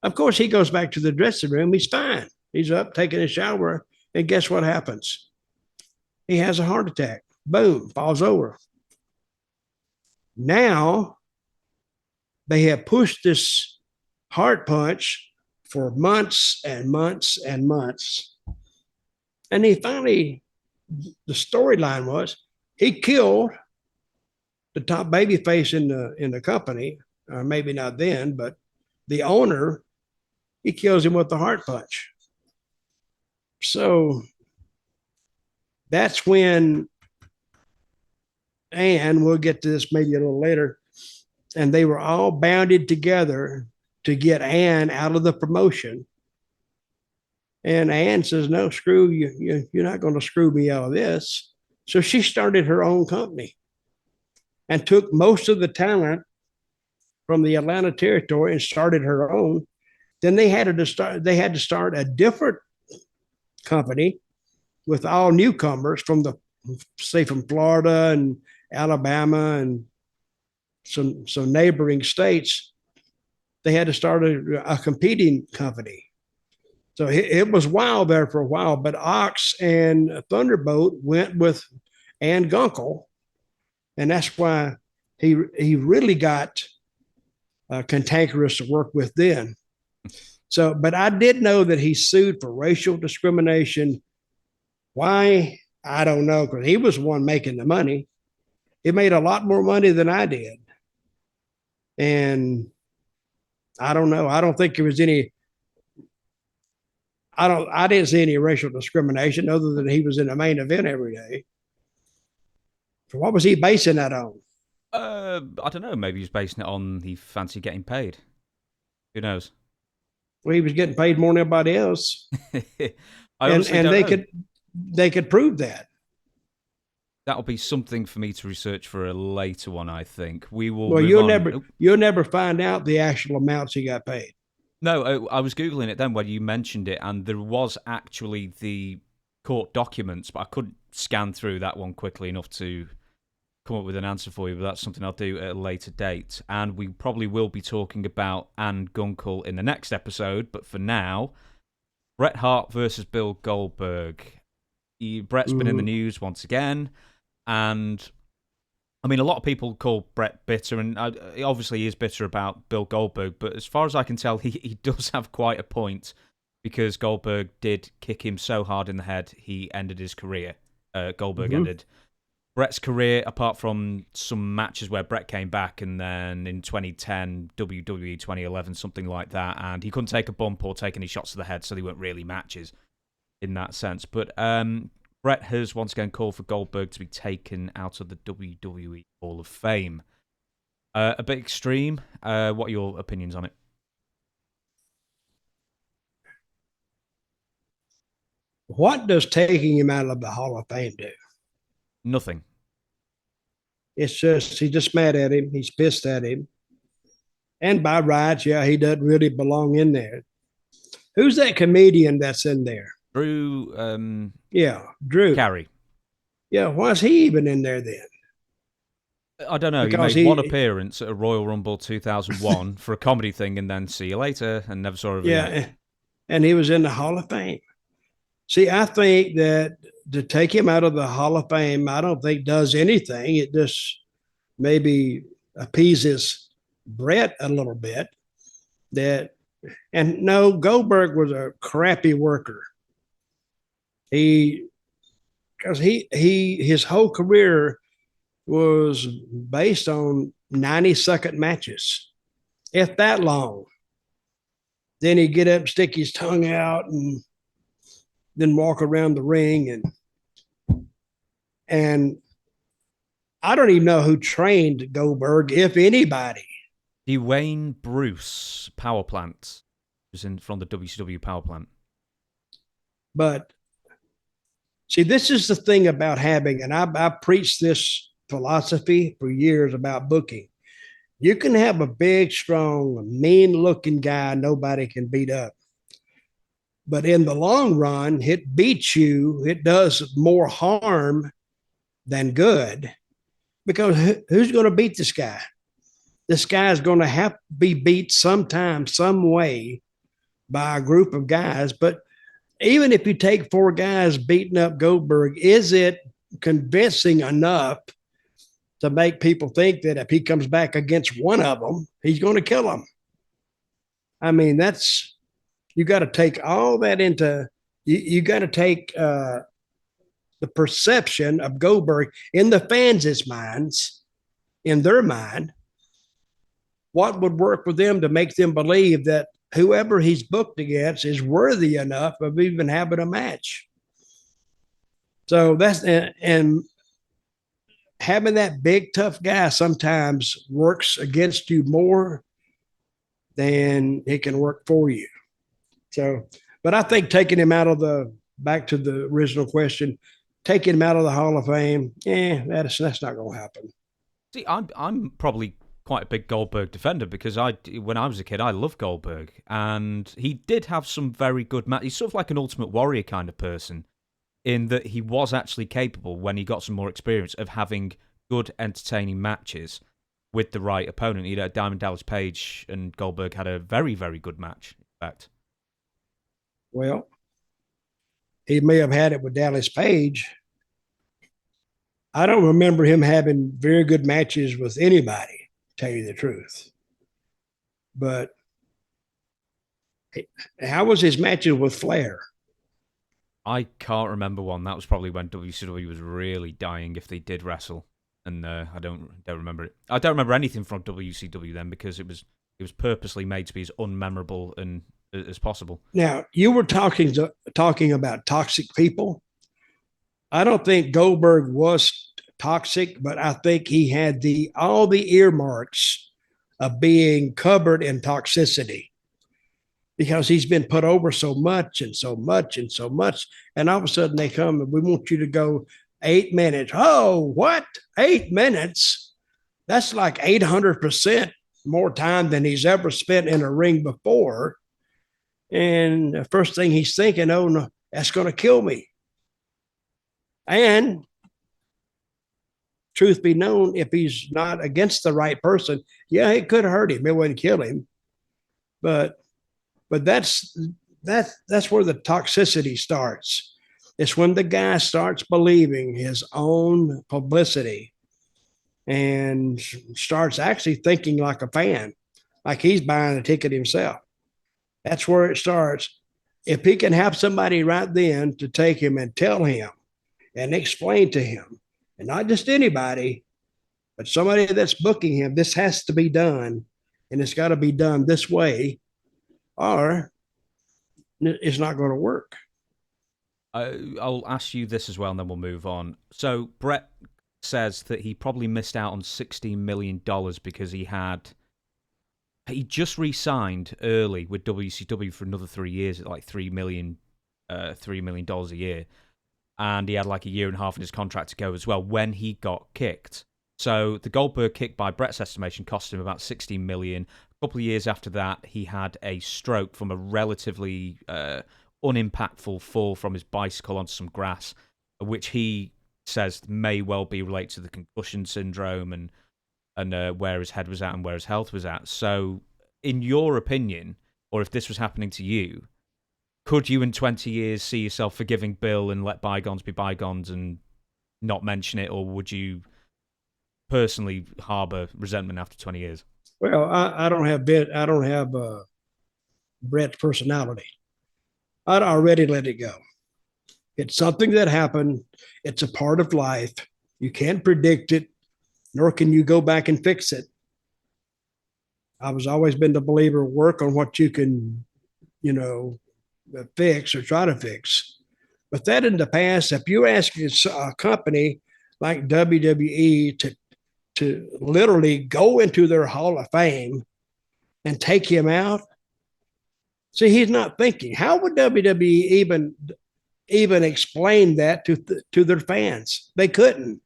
Of course, he goes back to the dressing room. He's fine. He's up taking a shower. And guess what happens? He has a heart attack. Boom, falls over. Now they have pushed this heart punch for months and months and months. And he finally, the storyline was he killed the top babyface in the company, or maybe not then, but the owner, he kills him with the heart punch. So that's when, and we'll get to this maybe a little later, and they were all bounded together to get Ann out of the promotion. And Ann says, no, screw you. You're not going to screw me out of this. So she started her own company and took most of the talent from the Atlanta territory and started her own. Then they had to start a different company with all newcomers from from Florida and Alabama and some neighboring states. They had to start a competing company. So it was wild there for a while, but Ox and Thunderbolt went with Ann Gunkel, and that's why he really got cantankerous to work with then. So, but I did know that he sued for racial discrimination. Why? I don't know, because he was the one making the money. He made a lot more money than I did. And I don't know. I don't think there was any, I didn't see any racial discrimination other than he was in the main event every day. So what was he basing that on? I don't know. Maybe he's basing it on he fancied getting paid. Who knows? Well, he was getting paid more than anybody else. and they could prove that. That'll be something for me to research for a later one, I think. We will. Well, you'll never find out the actual amounts he got paid. No, I was Googling it then when you mentioned it, and there was actually the court documents, but I couldn't scan through that one quickly enough to come up with an answer for you, but that's something I'll do at a later date. And we probably will be talking about Ann Gunkel in the next episode, but for now, Bret Hart versus Bill Goldberg. Bret's been in the news once again, and I mean, a lot of people call Bret bitter, and obviously he is bitter about Bill Goldberg, but as far as I can tell, he does have quite a point, because Goldberg did kick him so hard in the head, he ended his career. Goldberg ended Bret's career, apart from some matches where Bret came back, and then in 2010, WWE 2011, something like that, and he couldn't take a bump or take any shots to the head, so they weren't really matches in that sense. But Bret has once again called for Goldberg to be taken out of the WWE Hall of Fame. A bit extreme. What are your opinions on it? What does taking him out of the Hall of Fame do? Nothing. It's just, he's just mad at him. He's pissed at him. And by rights, yeah, he doesn't really belong in there. Who's that comedian that's in there? Drew. Yeah, Drew Carey. Yeah, why is he even in there then? I don't know. Because he made one appearance at a Royal Rumble 2001 for a comedy thing, and then see you later, and never saw him again. Yeah, and he was in the Hall of Fame. See, I think that to take him out of the Hall of Fame, I don't think does anything. It just maybe appeases Bret a little bit. And no, Goldberg was a crappy worker. His whole career was based on 90-second matches, if that long. Then he'd get up, stick his tongue out, and then walk around the ring. And I don't even know who trained Goldberg, if anybody. Dwayne Bruce, Power Plant, was from the WCW Power Plant. But see, this is the thing about having, and I preached this philosophy for years about booking. You can have a big, strong, mean-looking guy nobody can beat up. But in the long run, it beats you. It does more harm than good, because who's going to beat this guy? This guy is going to have to be beat sometime, some way, by a group of guys. But even if you take 4 guys beating up Goldberg, is it convincing enough to make people think that if he comes back against one of them, he's going to kill him? I mean, that's, you got to take all that into, you got to take the perception of Goldberg in the fans' minds, in their mind, what would work for them to make them believe that whoever he's booked against is worthy enough of even having a match. So that's, and having that big, tough guy sometimes works against you more than it can work for you. So, but I think taking him out of the, back to the original question, taking him out of the Hall of Fame, that's not going to happen. See, I'm probably quite a big Goldberg defender because when I was a kid, I loved Goldberg, and he did have some very good matches. He's sort of like an Ultimate Warrior kind of person, in that he was actually capable, when he got some more experience, of having good, entertaining matches with the right opponent. You know, Diamond Dallas Page and Goldberg had a very, very good match, in fact. Well, he may have had it with Dallas Page. I don't remember him having very good matches with anybody, to tell you the truth. But how was his matches with Flair? I can't remember one. That was probably when WCW was really dying, if they did wrestle, and I don't remember it. I don't remember anything from WCW then, because it was purposely made to be as unmemorable and as possible. Now, you were talking about toxic people. I don't think Goldberg was toxic, but I think he had all the earmarks of being covered in toxicity, because he's been put over so much and so much and so much. And all of a sudden they come and we want you to go 8 minutes. Oh, what? 8 minutes? That's like 800% more time than he's ever spent in a ring before. And the first thing he's thinking, oh, no, that's going to kill me. And truth be known, if he's not against the right person, yeah, it could hurt him. It wouldn't kill him. But that's where the toxicity starts. It's when the guy starts believing his own publicity and starts actually thinking like a fan, like he's buying a ticket himself. That's where it starts. If he can have somebody right then to take him and tell him and explain to him, and not just anybody, but somebody that's booking him, this has to be done, and it's got to be done this way, or it's not going to work. I'll ask you this as well, and then we'll move on. So Bret says that he probably missed out on $16 million because he just re-signed early with WCW for another 3 years at like $3 million a year, and he had like a year and a half in his contract to go as well when he got kicked. So the Goldberg kick, by Bret's estimation, cost him about $16 million. A couple of years after that, he had a stroke from a relatively unimpactful fall from his bicycle onto some grass, which he says may well be related to the concussion syndrome and where his head was at and where his health was at. So, in your opinion, or if this was happening to you, could you in 20 years see yourself forgiving Bill and let bygones be bygones and not mention it, or would you personally harbor resentment after 20 years? Well, I don't have Bret's personality. I'd already let it go. It's something that happened. It's a part of life. You can't predict it, nor can you go back and fix it. I was always been the believer, work on what you can, fix or try to fix. But that in the past, if you ask a company like WWE to literally go into their Hall of Fame and take him out, see, he's not thinking. How would WWE even explain that to their fans? They couldn't.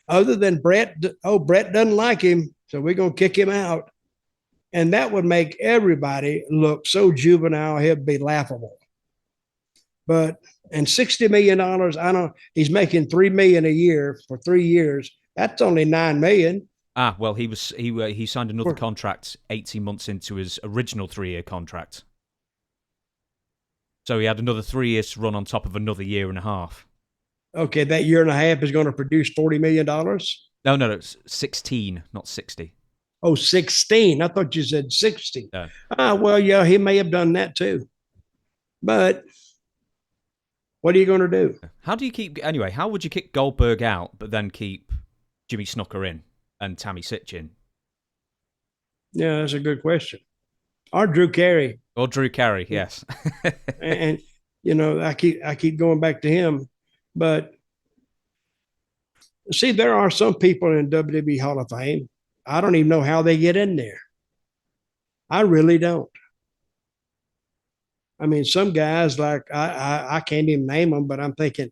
Other than Bret doesn't like him, so we're going to kick him out. And that would make everybody look so juvenile, it'd be laughable. But, and $60 million, I know he's making $3 million a year for 3 years. That's only $9 million. Well, he signed another contract 18 months into his original 3-year contract. So he had another 3 years to run on top of another year and a half. Okay, that year and a half is going to produce $40 million? No, it's 16, not 60. Oh, 16. I thought you said 60. No. Well, yeah, he may have done that too. But what are you going to do? How would you kick Goldberg out, but then keep Jimmy Snuka in and Tammy Sitch in? Yeah, that's a good question. Or Drew Carey. Or Drew Carey, yes. and I keep going back to him. But see, there are some people in WWE Hall of Fame. I don't even know how they get in there. I really don't. I mean, some guys like I can't even name them, but I'm thinking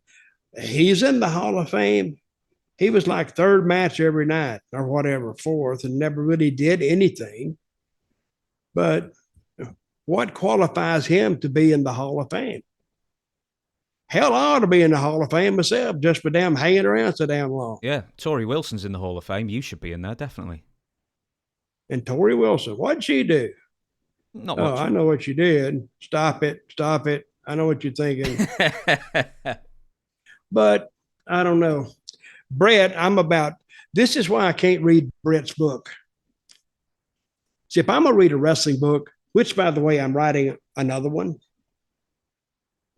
he's in the Hall of Fame. He was like third match every night or whatever, fourth, and never really did anything. But what qualifies him to be in the Hall of Fame? Hell, I ought to be in the Hall of Fame myself just for damn hanging around so damn long. Yeah, Tori Wilson's in the Hall of Fame. You should be in there, definitely. And Tori Wilson, what'd she do? Not much. Oh, I know what you did. Stop it. I know what you're thinking. But I don't know. Bret, this is why I can't read Bret's book. See, if I'm going to read a wrestling book, which, by the way, I'm writing another one,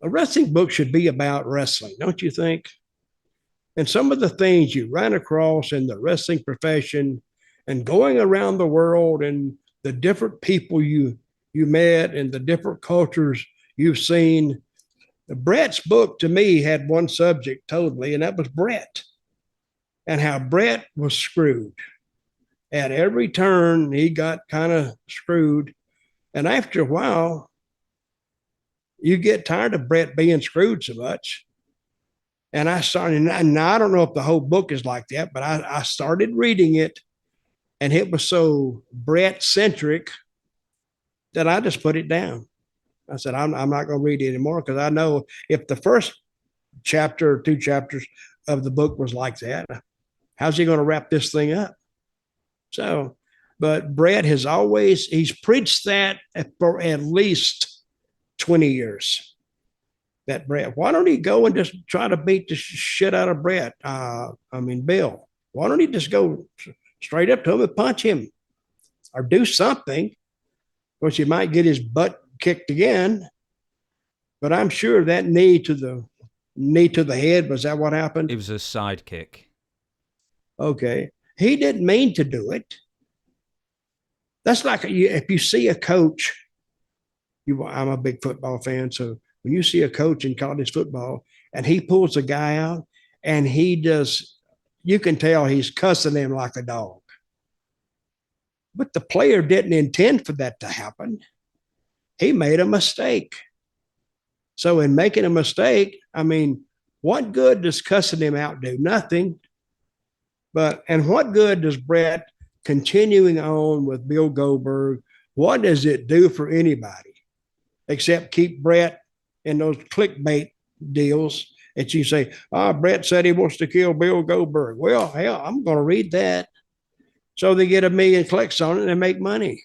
a wrestling book should be about wrestling, don't you think? And some of the things you run across in the wrestling profession and going around the world and the different people you met and the different cultures you've seen. Bret's book to me had one subject totally, and that was Bret and how Bret was screwed. At every turn, he got kind of screwed. And after a while, you get tired of Bret being screwed so much. And I started, and I don't know if the whole book is like that, but I started reading it, and it was so Bret-centric that I just put it down. I said, I'm not going to read it anymore because I know if the first chapter or 2 chapters of the book was like that, how's he going to wrap this thing up? So, but Bret he's preached that for at least 20 years. That Bret, why don't he go and just try to beat the shit out of Bret? Bill. Why don't he just go straight up to him and punch him or do something? Of course, he might get his butt kicked again, but I'm sure that knee to the head, was that what happened? It was a sidekick. Okay. He didn't mean to do it. That's like if you see a coach, I'm a big football fan, so when you see a coach in college football and he pulls a guy out and you can tell he's cussing him like a dog. But the player didn't intend for that to happen. He made a mistake. So in making a mistake, what good does cussing him out do? Nothing. And what good does Bret continuing on with Bill Goldberg? What does it do for anybody except keep Bret in those clickbait deals that you say, Bret said he wants to kill Bill Goldberg. Well, hell, I'm going to read that. So they get 1 million clicks on it and they make money.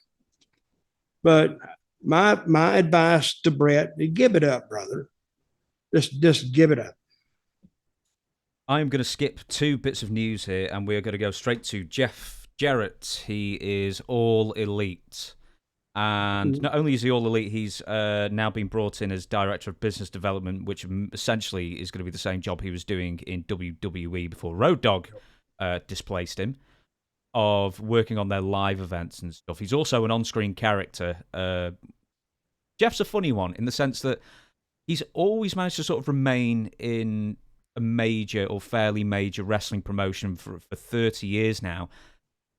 But my advice to Bret, give it up, brother. Just give it up. I'm going to skip 2 bits of news here, and we're going to go straight to Jeff Jarrett. He is All Elite. And not only is he All Elite, he's now been brought in as Director of Business Development, which essentially is going to be the same job he was doing in WWE before Road Dogg displaced him, of working on their live events and stuff. He's also an on-screen character. Jeff's a funny one in the sense that he's always managed to sort of remain in a major or fairly major wrestling promotion for 30 years now,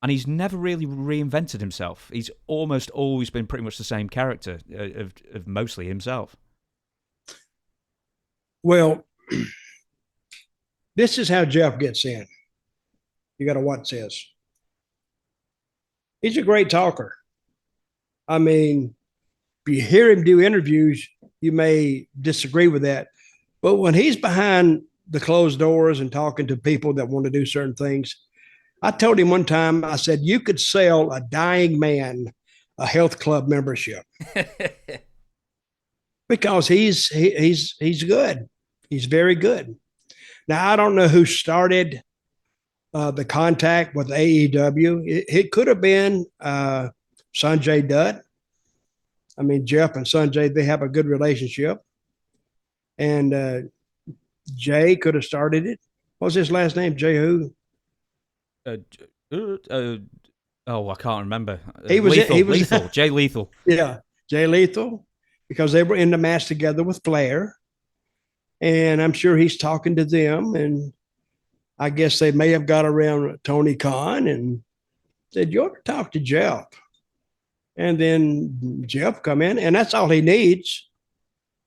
and he's never really reinvented himself. He's almost always been pretty much the same character of mostly himself. Well, this is how Jeff gets in. You got to watch this. He's a great talker. If you hear him do interviews, you may disagree with that. But when he's behind the closed doors and talking to people that want to do certain things, I told him one time, I said, you could sell a dying man a health club membership. because he's good. He's very good. Now I don't know who started the contact with AEW. It could have been Sanjay Dutt. I mean, Jeff and Sanjay, they have a good relationship. And Jay could have started it. What was his last name? Jay who? Uh, I can't remember. He was Lethal. Jay Lethal. Yeah, Jay Lethal, because they were in the match together with Flair. And I'm sure he's talking to them. And I guess they may have got around Tony Khan and said, you ought to talk to Jeff. And then Jeff come in, and that's all he needs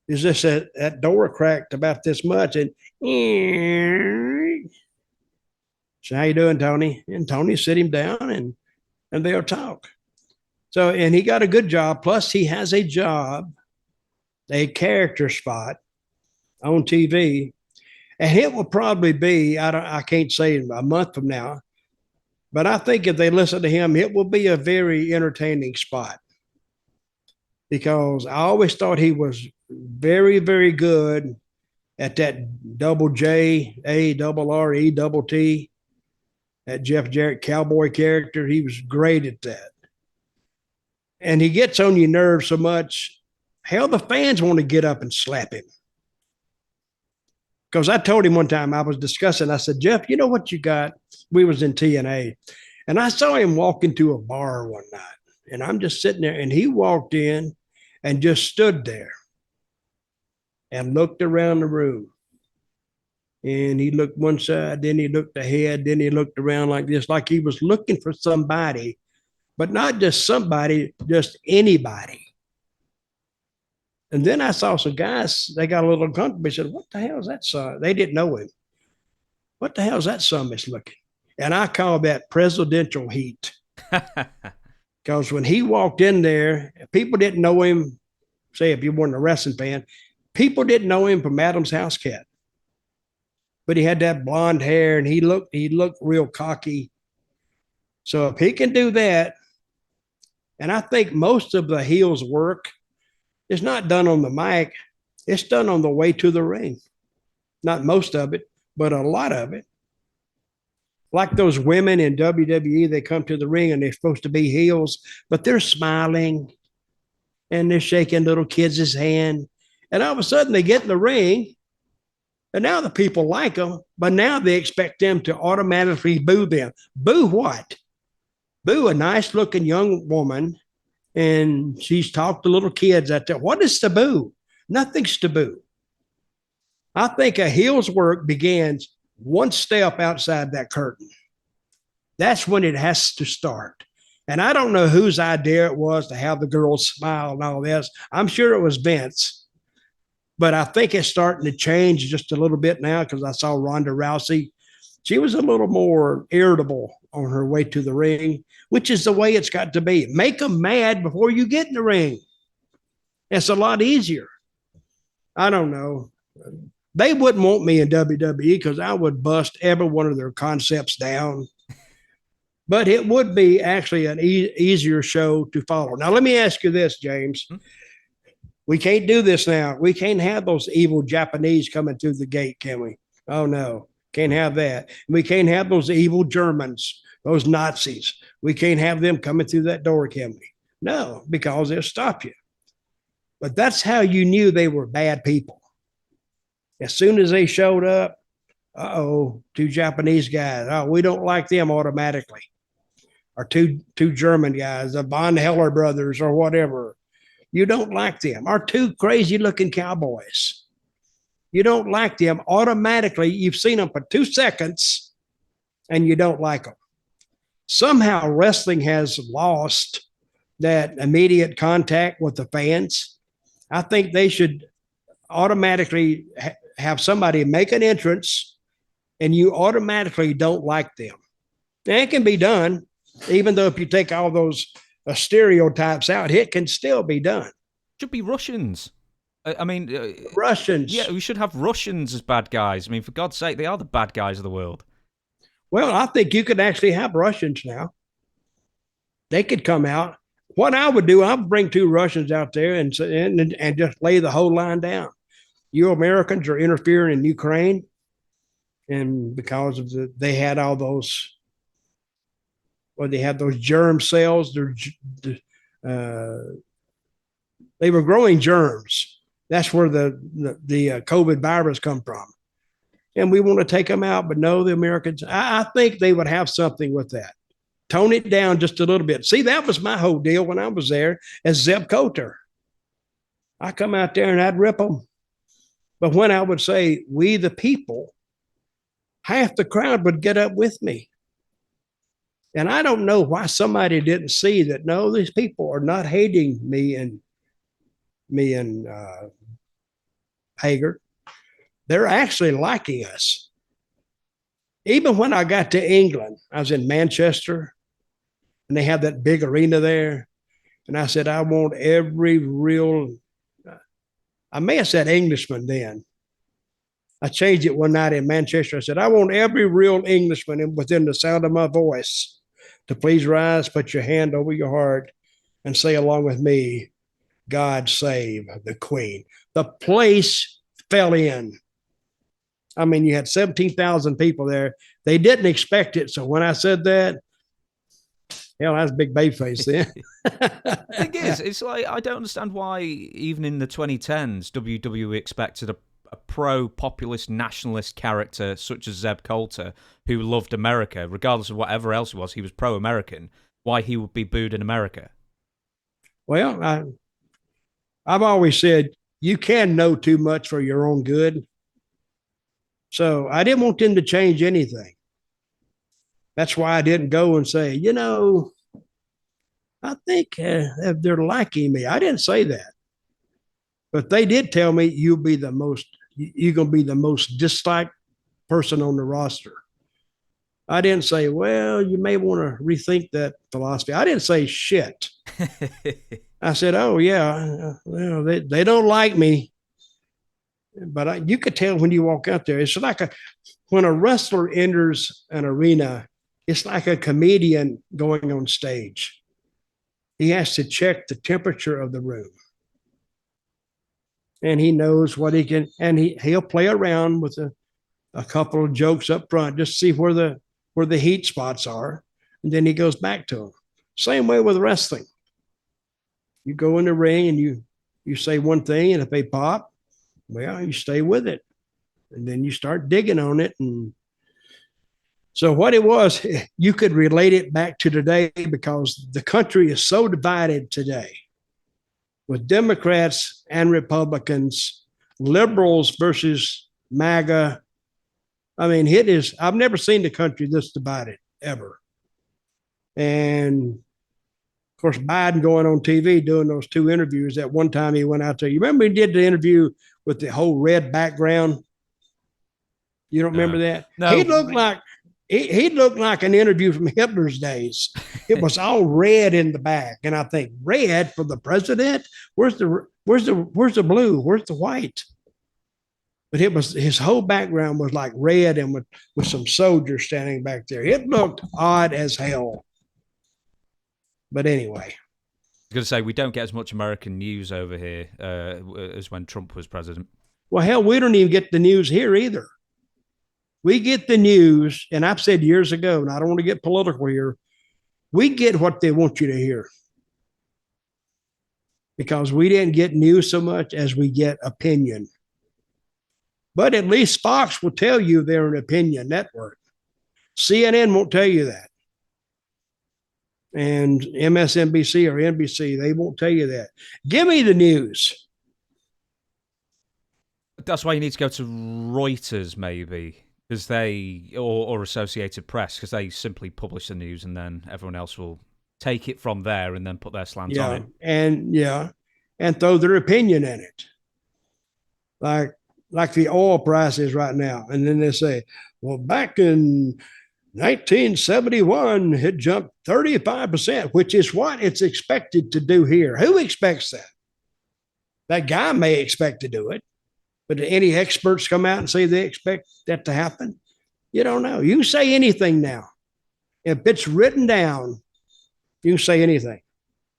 is just that door cracked about this much. And so how you doing, Tony? And Tony sit him down and they'll talk. So, and he got a good job. Plus he has a job, a character spot on TV. And it will probably be, I can't say a month from now, but I think if they listen to him, it will be a very entertaining spot. Because I always thought he was very, very good at that double J, A, double R, E, double T, that Jeff Jarrett cowboy character. He was great at that. And he gets on your nerves so much, hell, the fans want to get up and slap him. Because I told him one time, I was discussing, I said, Jeff, you know what you got? We was in TNA. And I saw him walk into a bar one night. And I'm just sitting there, and he walked in and just stood there and looked around the room. And he looked one side, then he looked ahead, then he looked around like this, like he was looking for somebody, but not just somebody, just anybody. And then I saw some guys, they got a little uncomfortable. They said, what the hell is that son? They didn't know him. What the hell is that son that's looking? And I call that presidential heat. Because when he walked in there, people didn't know him. Say, if you weren't a wrestling fan, people didn't know him from Adam's House Cat. But he had that blonde hair, and he looked real cocky. So if he can do that, and I think most of the heels work is not done on the mic, it's done on the way to the ring. Not most of it, but a lot of it. Like those women in WWE, they come to the ring and they're supposed to be heels, but they're smiling and they're shaking little kids' hand. And all of a sudden they get in the ring, and now the people like them, but now they expect them to automatically boo them. Boo what? Boo a nice looking young woman, and she's talked to little kids out there. What is taboo? Nothing's taboo. I think a heel's work begins one step outside that curtain. That's when it has to start. And I don't know whose idea it was to have the girls smile and all this. I'm sure it was Vince. But I think it's starting to change just a little bit now, because I saw Ronda Rousey. She was a little more irritable on her way to the ring, which is the way it's got to be. Make them mad before you get in the ring. It's a lot easier. I don't know. They wouldn't want me in WWE because I would bust every one of their concepts down. But it would be actually an easier show to follow. Now, let me ask you this, James. We can't do this now. We can't have those evil Japanese coming through the gate, can we? Oh, no. Can't have that. We can't have those evil Germans, those Nazis. We can't have them coming through that door, can we? No, because they'll stop you. But that's how you knew they were bad people. As soon as they showed up, two Japanese guys. Oh, we don't like them automatically. Or two German guys, the Von Heller brothers or whatever. You don't like them. Or two crazy looking cowboys. You don't like them automatically. You've seen them for 2 seconds and you don't like them. Somehow wrestling has lost that immediate contact with the fans. I think they should automatically have somebody make an entrance and you automatically don't like them. And it can be done, even though if you take all those stereotypes out, it can still be done. Should be Russians. I mean, Russians. Yeah, we should have Russians as bad guys. I mean, for God's sake, they are the bad guys of the world. Well, I think you could actually have Russians now. They could come out. what I would do, I would bring two Russians out there and just lay the whole line down. You Americans are interfering in Ukraine, and because of they had all those, well, they had those germ cells. They were growing germs. That's where the COVID virus come from, and we want to take them out. But no, the Americans. I think they would have something with that. Tone it down just a little bit. See, that was my whole deal when I was there as Zeb Colter. I come out there and I'd rip them. But when I would say, we the people, half the crowd would get up with me. And I don't know why somebody didn't see that, no, these people are not hating me and Hager. They're actually liking us. Even when I got to England, I was in Manchester, and they have that big arena there. And I said, I want every real, I may have said Englishman then. I changed it one night in Manchester. I said, I want every real Englishman within the sound of my voice to please rise, put your hand over your heart, and say along with me, God save the Queen. The place fell in. I mean, you had 17,000 people there. They didn't expect it. So when I said that, hell, that's a big baby face then. The thing is, it's like, I don't understand why, even in the 2010s, WWE expected a pro-populist nationalist character such as Zeb Colter, who loved America, regardless of whatever else he was pro-American, why he would be booed in America. Well, I've always said, you can know too much for your own good. So I didn't want them to change anything. That's why I didn't go and say, I think they're liking me. I didn't say that. But they did tell me you're going to be the most disliked person on the roster. I didn't say, well, you may want to rethink that philosophy. I didn't say shit. I said, oh, yeah, well, they don't like me. But you could tell when you walk out there. It's like when a wrestler enters an arena, it's like a comedian going on stage. He has to check the temperature of the room. And he knows what he can, and he'll play around with a couple of jokes up front, just see where the heat spots are. And then he goes back to them. Same way with wrestling. You go in the ring and you say one thing, and if they pop, well, you stay with it. And then you start digging on it. And so what it was, you could relate it back to today because the country is so divided today with Democrats and Republicans, liberals versus MAGA. I mean, I've never seen the country this divided ever. And of course, Biden going on TV doing those two interviews. At one time he went out there. You remember he did the interview with the whole red background? You don't remember that? No. He looked like an interview from Hitler's days. It was all red in the back, and I think, red for the president? Where's the blue? Where's the white? But it was, his whole background was like red and with some soldiers standing back there. It looked odd as hell. But anyway. I was going to say, we don't get as much American news over here as when Trump was president. Well, hell, we don't even get the news here either. We get the news, and I've said years ago, and I don't want to get political here, we get what they want you to hear. Because we didn't get news so much as we get opinion. But at least Fox will tell you they're an opinion network. CNN won't tell you that. And MSNBC or NBC, they won't tell you that. Give me the news. That's why you need to go to Reuters, maybe, because or Associated Press, because they simply publish the news and then everyone else will take it from there and then put their slant on it. And throw their opinion in it. Like the oil prices right now. And then they say, well, back in 1971, it jumped 35%, which is what it's expected to do here. Who expects that? That guy may expect to do it, but do any experts come out and say they expect that to happen? You don't know. You can say anything now. If it's written down, you can say anything.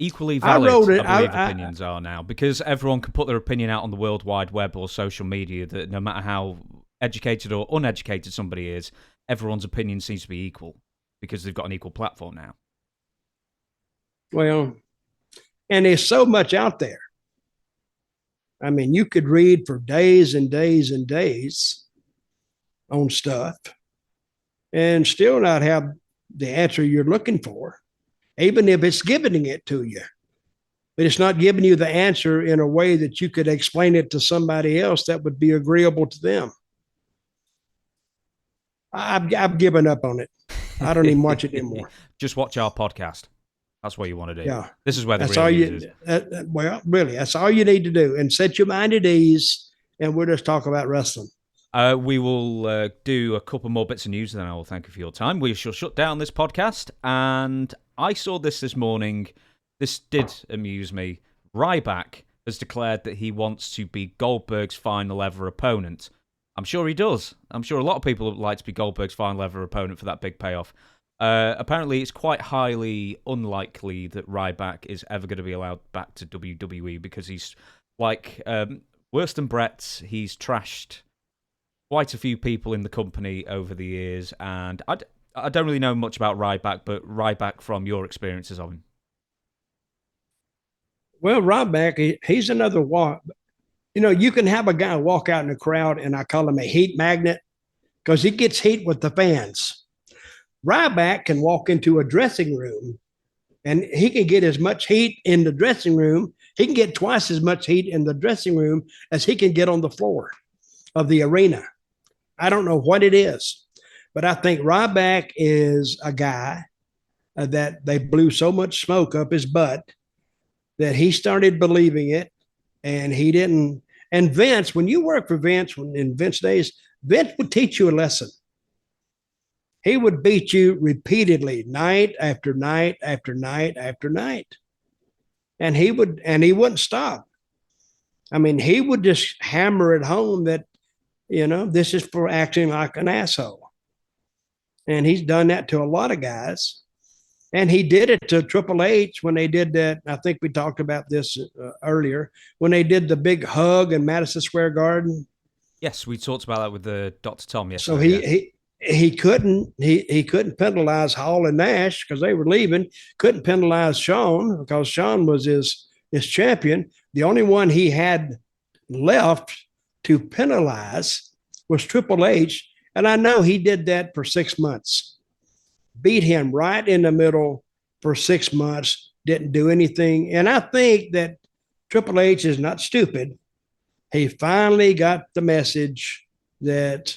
equally valid, it. I believe opinions are now, because everyone can put their opinion out on the World Wide Web or social media, that no matter how educated or uneducated somebody is, everyone's opinion seems to be equal because they've got an equal platform now. Well, and there's so much out there. I mean, you could read for days and days and days on stuff and still not have the answer you're looking for, even if it's giving it to you. But it's not giving you the answer in a way that you could explain it to somebody else that would be agreeable to them. I've given up on it. I don't even watch it anymore. Just watch our podcast. That's what you want to do. Yeah. This is where the that's real all news is. Well, really, that's all you need to do. And set your mind at ease, and we'll just talk about wrestling. We will do a couple more bits of news, and then I will thank you for your time. We shall shut down this podcast. And I saw this morning. This did amuse me. Ryback has declared that he wants to be Goldberg's final ever opponent. I'm sure he does. I'm sure a lot of people would like to be Goldberg's final ever opponent for that big payoff. Apparently, it's quite highly unlikely that Ryback is ever going to be allowed back to WWE because he's like worse than Bret. He's trashed quite a few people in the company over the years, and I don't really know much about Ryback, but Ryback from your experiences of him. Well, Ryback, he's another walk. You know, you can have a guy walk out in the crowd, and I call him a heat magnet because he gets heat with the fans. Ryback can walk into a dressing room and he can get as much heat in the dressing room. He can get twice as much heat in the dressing room as he can get on the floor of the arena. I don't know what it is, but I think Ryback is a guy that they blew so much smoke up his butt that he started believing it, and he didn't. And Vince, when you work for Vince, in Vince days, Vince would teach you a lesson. He would beat you repeatedly, night after night after night after night. And he wouldn't stop. I mean, he would just hammer it home that, you know, this is for acting like an asshole. And he's done that to a lot of guys. And he did it to Triple H when they did that. I think we talked about this earlier, when they did the big hug in Madison Square Garden. Yes, we talked about that with the Dr. Tom yesterday. So he couldn't penalize Hall and Nash because they were leaving. Couldn't penalize Shawn because Shawn was his champion. The only one he had left to penalize was Triple H, and I know he did that for 6 months. Beat him right in the middle for 6 months. Didn't do anything, and I think that Triple H is not stupid. He finally got the message that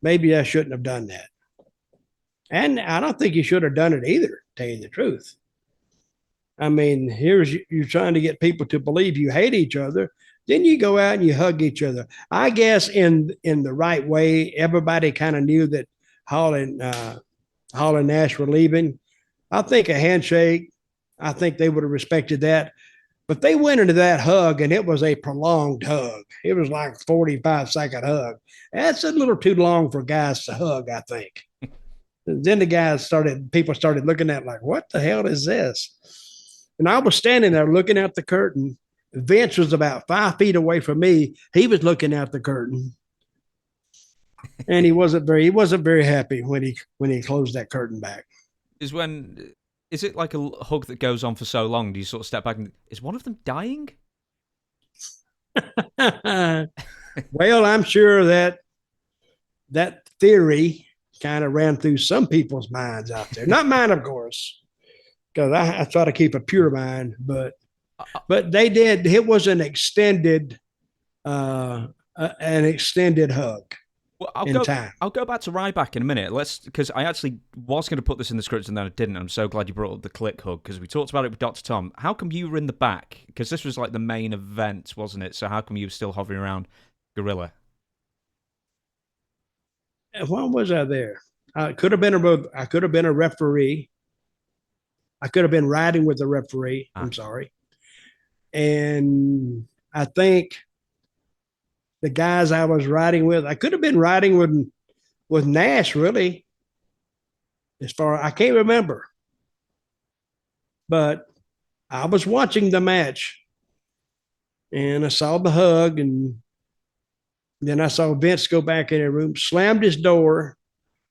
maybe I shouldn't have done that. And I don't think you should have done it either, to tell you the truth. I mean, you're trying to get people to believe you hate each other. Then you go out and you hug each other. I guess in the right way, everybody kind of knew that Hall and Nash were leaving. I think a handshake, I think they would have respected that. But they went into that hug, and it was a prolonged hug. It was like a 45-second hug. That's a little too long for guys to hug, I think. Then people started looking at it like, what the hell is this? And I was standing there looking out the curtain. Vince was about 5 feet away from me. He was looking out the curtain. And he wasn't very happy when he closed that curtain back. Is it like a hug that goes on for so long? Do you sort of step back and is one of them dying? Well, I'm sure that theory kind of ran through some people's minds out there. Not mine, of course, because I try to keep a pure mind. But they did. It was an extended hug. Well, I'll go back to Ryback in a minute. Because I actually was going to put this in the script and then I didn't. I'm so glad you brought up the click hug because we talked about it with Dr. Tom. How come you were in the back? Because this was like the main event, wasn't it? So how come you were still hovering around Gorilla? Why was I there? I could have been a referee. I could have been riding with the referee. I'm sorry. And I think the guys I was riding with, I could have been riding with Nash, really. I can't remember. But I was watching the match, and I saw the hug, and then I saw Vince go back in the room, slammed his door.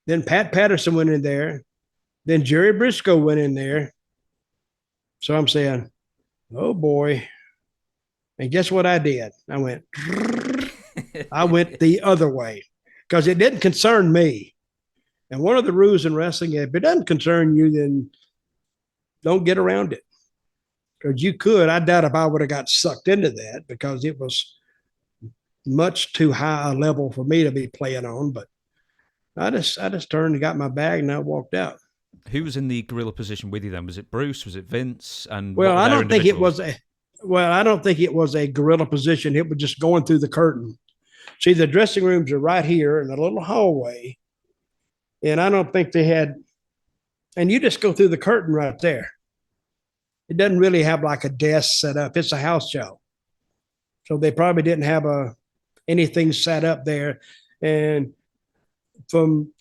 Then Pat Patterson went in there. Then Jerry Briscoe went in there. So I'm saying, oh boy. And guess what I did? I went the other way because it didn't concern me. And one of the rules in wrestling, if it doesn't concern you, then don't get around it. Because you could. I doubt if I would have got sucked into that because it was much too high a level for me to be playing on. But I just turned and got my bag and I walked out. Who was in the gorilla position with you then? Was it Bruce? Was it Vince? And well, I don't think it was a gorilla position. It was just going through the curtain. See, the dressing rooms are right here in a little hallway. And I don't think they had, and you just go through the curtain right there. It doesn't really have like a desk set up. It's a house show. So they probably didn't have anything set up there. And from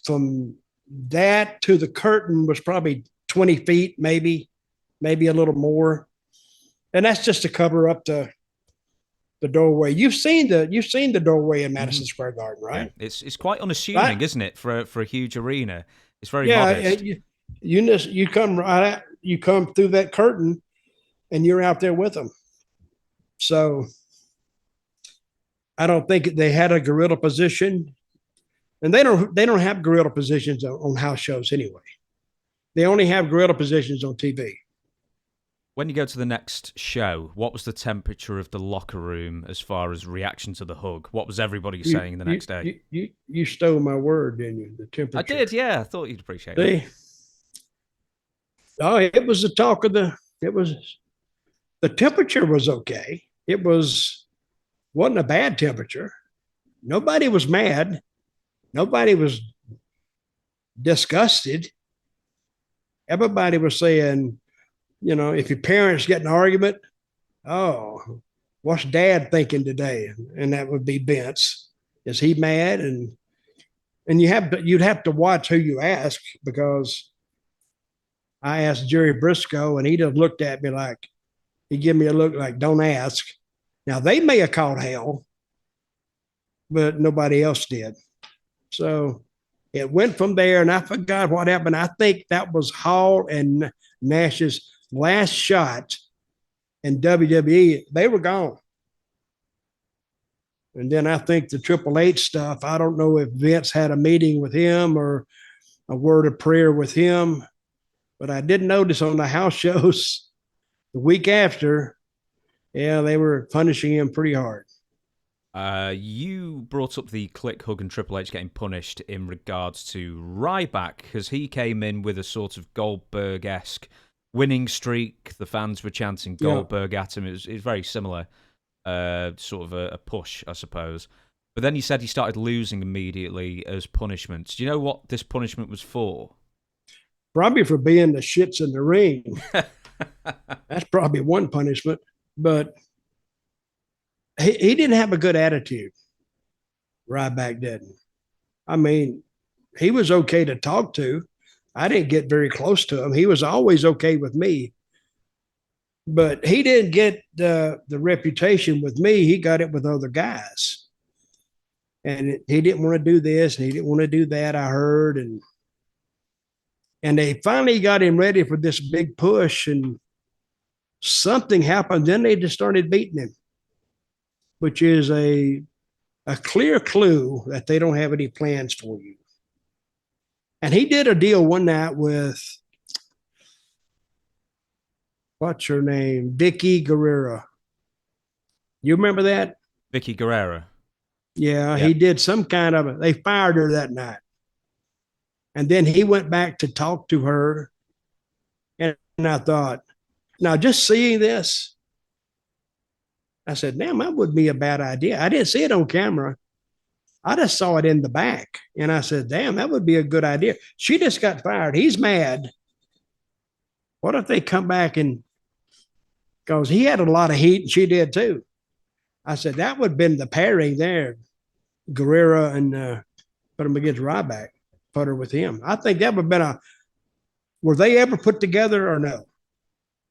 that to the curtain was probably 20 feet, maybe a little more. And that's just to cover up the doorway. You've seen the doorway in Madison Square Garden, right? Yeah. It's quite unassuming, right? Isn't it, for a huge arena? It's very modest. You come right out, you come through that curtain, and you're out there with them. So I don't think they had a gorilla position, and they don't have gorilla positions on house shows anyway. They only have gorilla positions on TV. When you go to the next show, what was the temperature of the locker room as far as reaction to the hug? What was everybody saying the next day? You stole my word, didn't you? The temperature. I did, yeah. I thought you'd appreciate it. Oh, it was the talk of the temperature was okay. It wasn't a bad temperature. Nobody was mad. Nobody was disgusted. Everybody was saying, if your parents get in an argument, oh, what's Dad thinking today? And that would be Vince. Is he mad? And you'd have to watch who you ask, because I asked Jerry Briscoe and he just looked at me like, he gave me a look like, don't ask. Now they may have called hell, but nobody else did. So it went from there, and I forgot what happened. I think that was Hall and Nash's last shot in WWE. They were gone. And then I think the Triple H stuff, I don't know if Vince had a meeting with him or a word of prayer with him, but I did notice on the house shows the week after, they were punishing him pretty hard. You brought up the Click, Hug, and Triple H getting punished in regards to Ryback, because he came in with a sort of Goldberg-esque winning streak. The fans were chanting Goldberg at him. It was very similar, sort of a push, I suppose. But then he said he started losing immediately as punishment. Do you know what this punishment was for? Probably for being the shits in the ring. That's probably one punishment. But he didn't have a good attitude. Ryback didn't. I mean, he was okay to talk to. I didn't get very close to him. He was always okay with me. But he didn't get the reputation with me. He got it with other guys. And he didn't want to do this and he didn't want to do that, I heard. And they finally got him ready for this big push, and something happened. Then they just started beating him, which is a clear clue that they don't have any plans for you. And he did a deal one night with, what's her name? Vicky Guerrero. You remember that? Vicky Guerrero. Yeah, yep. He did some kind of, they fired her that night. And then he went back to talk to her. And I thought, now just seeing this, I said, damn, that would be a bad idea. I didn't see it on camera. I just saw it in the back. And I said, damn, that would be a good idea. She just got fired. He's mad. What if they come back and, because he had a lot of heat and she did too. I said, that would have been the pairing there. Guerrero and put him against Ryback, put her with him. I think that would have been were they ever put together or no?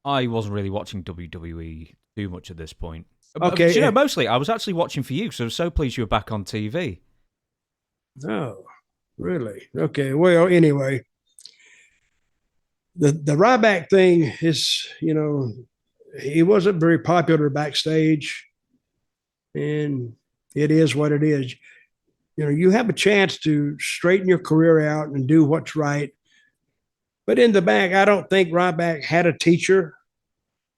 I wasn't really watching WWE too much at this point. Okay. But, mostly I was actually watching for you, because I was so pleased you were back on TV. Oh, really? Okay. Well, anyway, the Ryback thing is, he wasn't very popular backstage, and it is what it is. You have a chance to straighten your career out and do what's right. But in the back, I don't think Ryback had a teacher.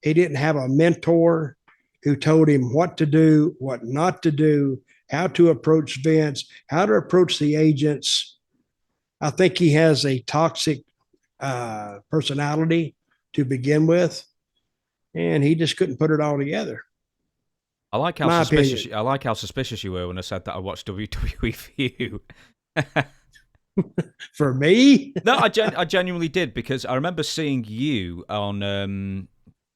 He didn't have a mentor who told him what to do, what not to do, how to approach Vince, how to approach the agents. I think he has a toxic personality to begin with, and he just couldn't put it all together. I like how suspicious you were when I said that I watched WWE for you. For me? No, I genuinely did, because I remember seeing you on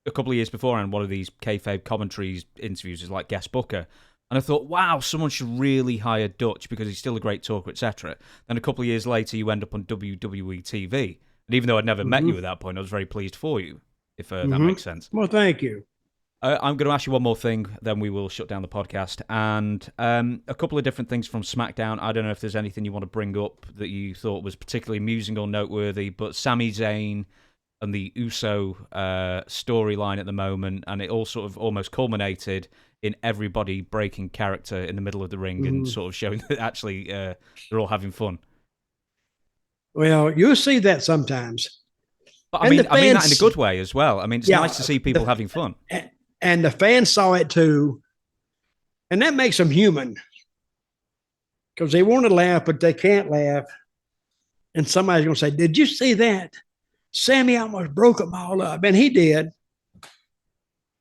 a couple of years before on one of these kayfabe commentaries interviews as like guest booker, and I thought, wow, someone should really hire Dutch because he's still a great talker, etc. Then a couple of years later, you end up on WWE TV, and even though I'd never met you at that point, I was very pleased for you, if that makes sense. Well, thank you. I'm going to ask you one more thing, then we will shut down the podcast. And a couple of different things from SmackDown. I don't know if there's anything you want to bring up that you thought was particularly amusing or noteworthy, but Sami Zayn and the Uso storyline at the moment, and it all sort of almost culminated in everybody breaking character in the middle of the ring and sort of showing that actually they're all having fun. Well, you'll see that sometimes. But I mean that in a good way as well. I mean, it's nice to see people having fun. And the fans saw it too. And that makes them human. Because they want to laugh, but they can't laugh. And somebody's going to say, did you see that? Sammy almost broke them all up. And he did.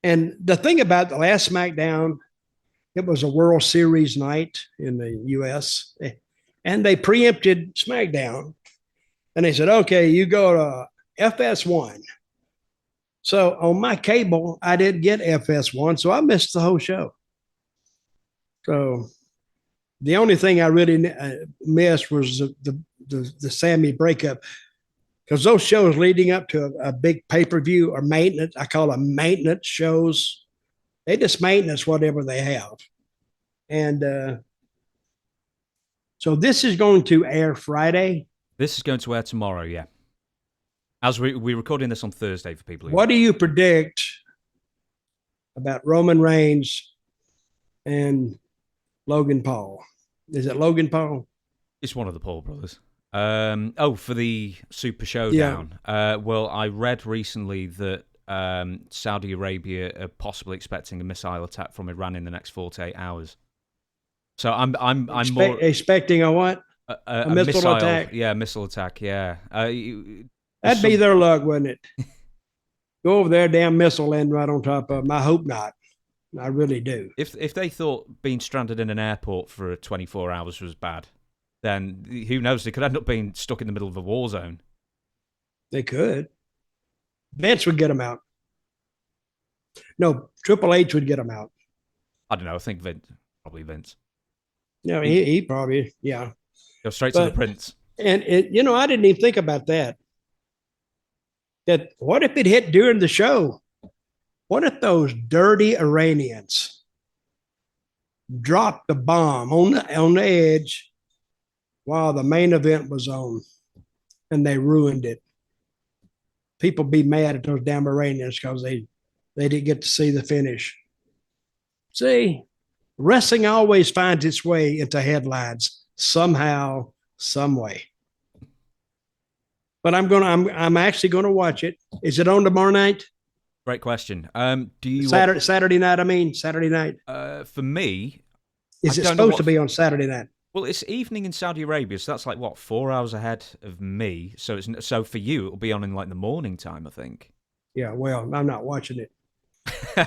And the thing about the last SmackDown, it was a World Series night in the U.S. And they preempted SmackDown. And they said, okay, you go to FS1. So on my cable, I didn't get FS1, so I missed the whole show. So the only thing I really missed was the Sammy breakup, because those shows leading up to a big pay-per-view or maintenance, I call them maintenance shows. They just maintenance whatever they have. And so this is going to air Friday. This is going to air tomorrow, yeah. As we're recording this on Thursday for people. What do you predict about Roman Reigns and Logan Paul? Is it Logan Paul? It's one of the Paul brothers. For the Super Showdown. Yeah. Well, I read recently that Saudi Arabia are possibly expecting a missile attack from Iran in the next 48 hours. So I'm more expecting a what? A missile attack. Yeah, missile attack. Yeah. That'd be their luck, wouldn't it? Go over there, damn missile land right on top of them. I hope not. I really do. If they thought being stranded in an airport for 24 hours was bad, then who knows? They could end up being stuck in the middle of a war zone. They could. Vince would get them out. No, Triple H would get them out. I don't know. I think probably Vince. No, he probably, yeah. Go straight to the Prince. And I didn't even think about that. That what if it hit during the show? What if those dirty Iranians dropped the bomb on the edge while the main event was on, and they ruined it? People be mad at those damn Iranians because they didn't get to see the finish. See, wrestling always finds its way into headlines somehow, some way. But I'm actually gonna watch it. Is it on tomorrow night? Great question. Do you Saturday night? I mean Saturday night. For me, is it supposed to be on Saturday night? Well, it's evening in Saudi Arabia, so that's like what, 4 hours ahead of me. So for you, it'll be on in like the morning time, I think. Yeah. Well, I'm not watching it.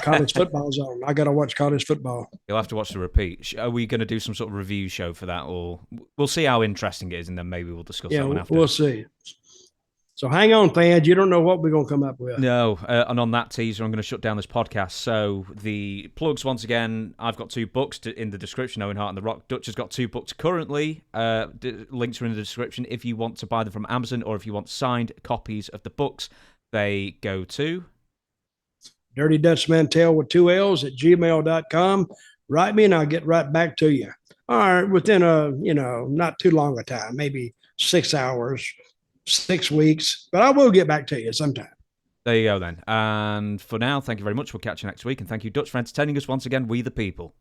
College football's on. I gotta watch college football. You'll have to watch the repeat. Are we going to do some sort of review show for that, or we'll see how interesting it is, and then maybe we'll discuss that one after. We'll see. So hang on, fans. You don't know what we're going to come up with. No, and on that teaser, I'm going to shut down this podcast. So the plugs, once again, I've got 2 books in the description, Owen Hart and The Rock. Dutch has got 2 books currently. Links are in the description. If you want to buy them from Amazon or if you want signed copies of the books, they go to... Dirty Dutch Mantell with 2 L's at gmail.com. Write me and I'll get right back to you. All right, within not too long a time, maybe 6 hours, 6 weeks, but I will get back to you sometime. There you go then. And for now, thank you very much. We'll catch you next week. And thank you, Dutch, for entertaining us once again, we the people.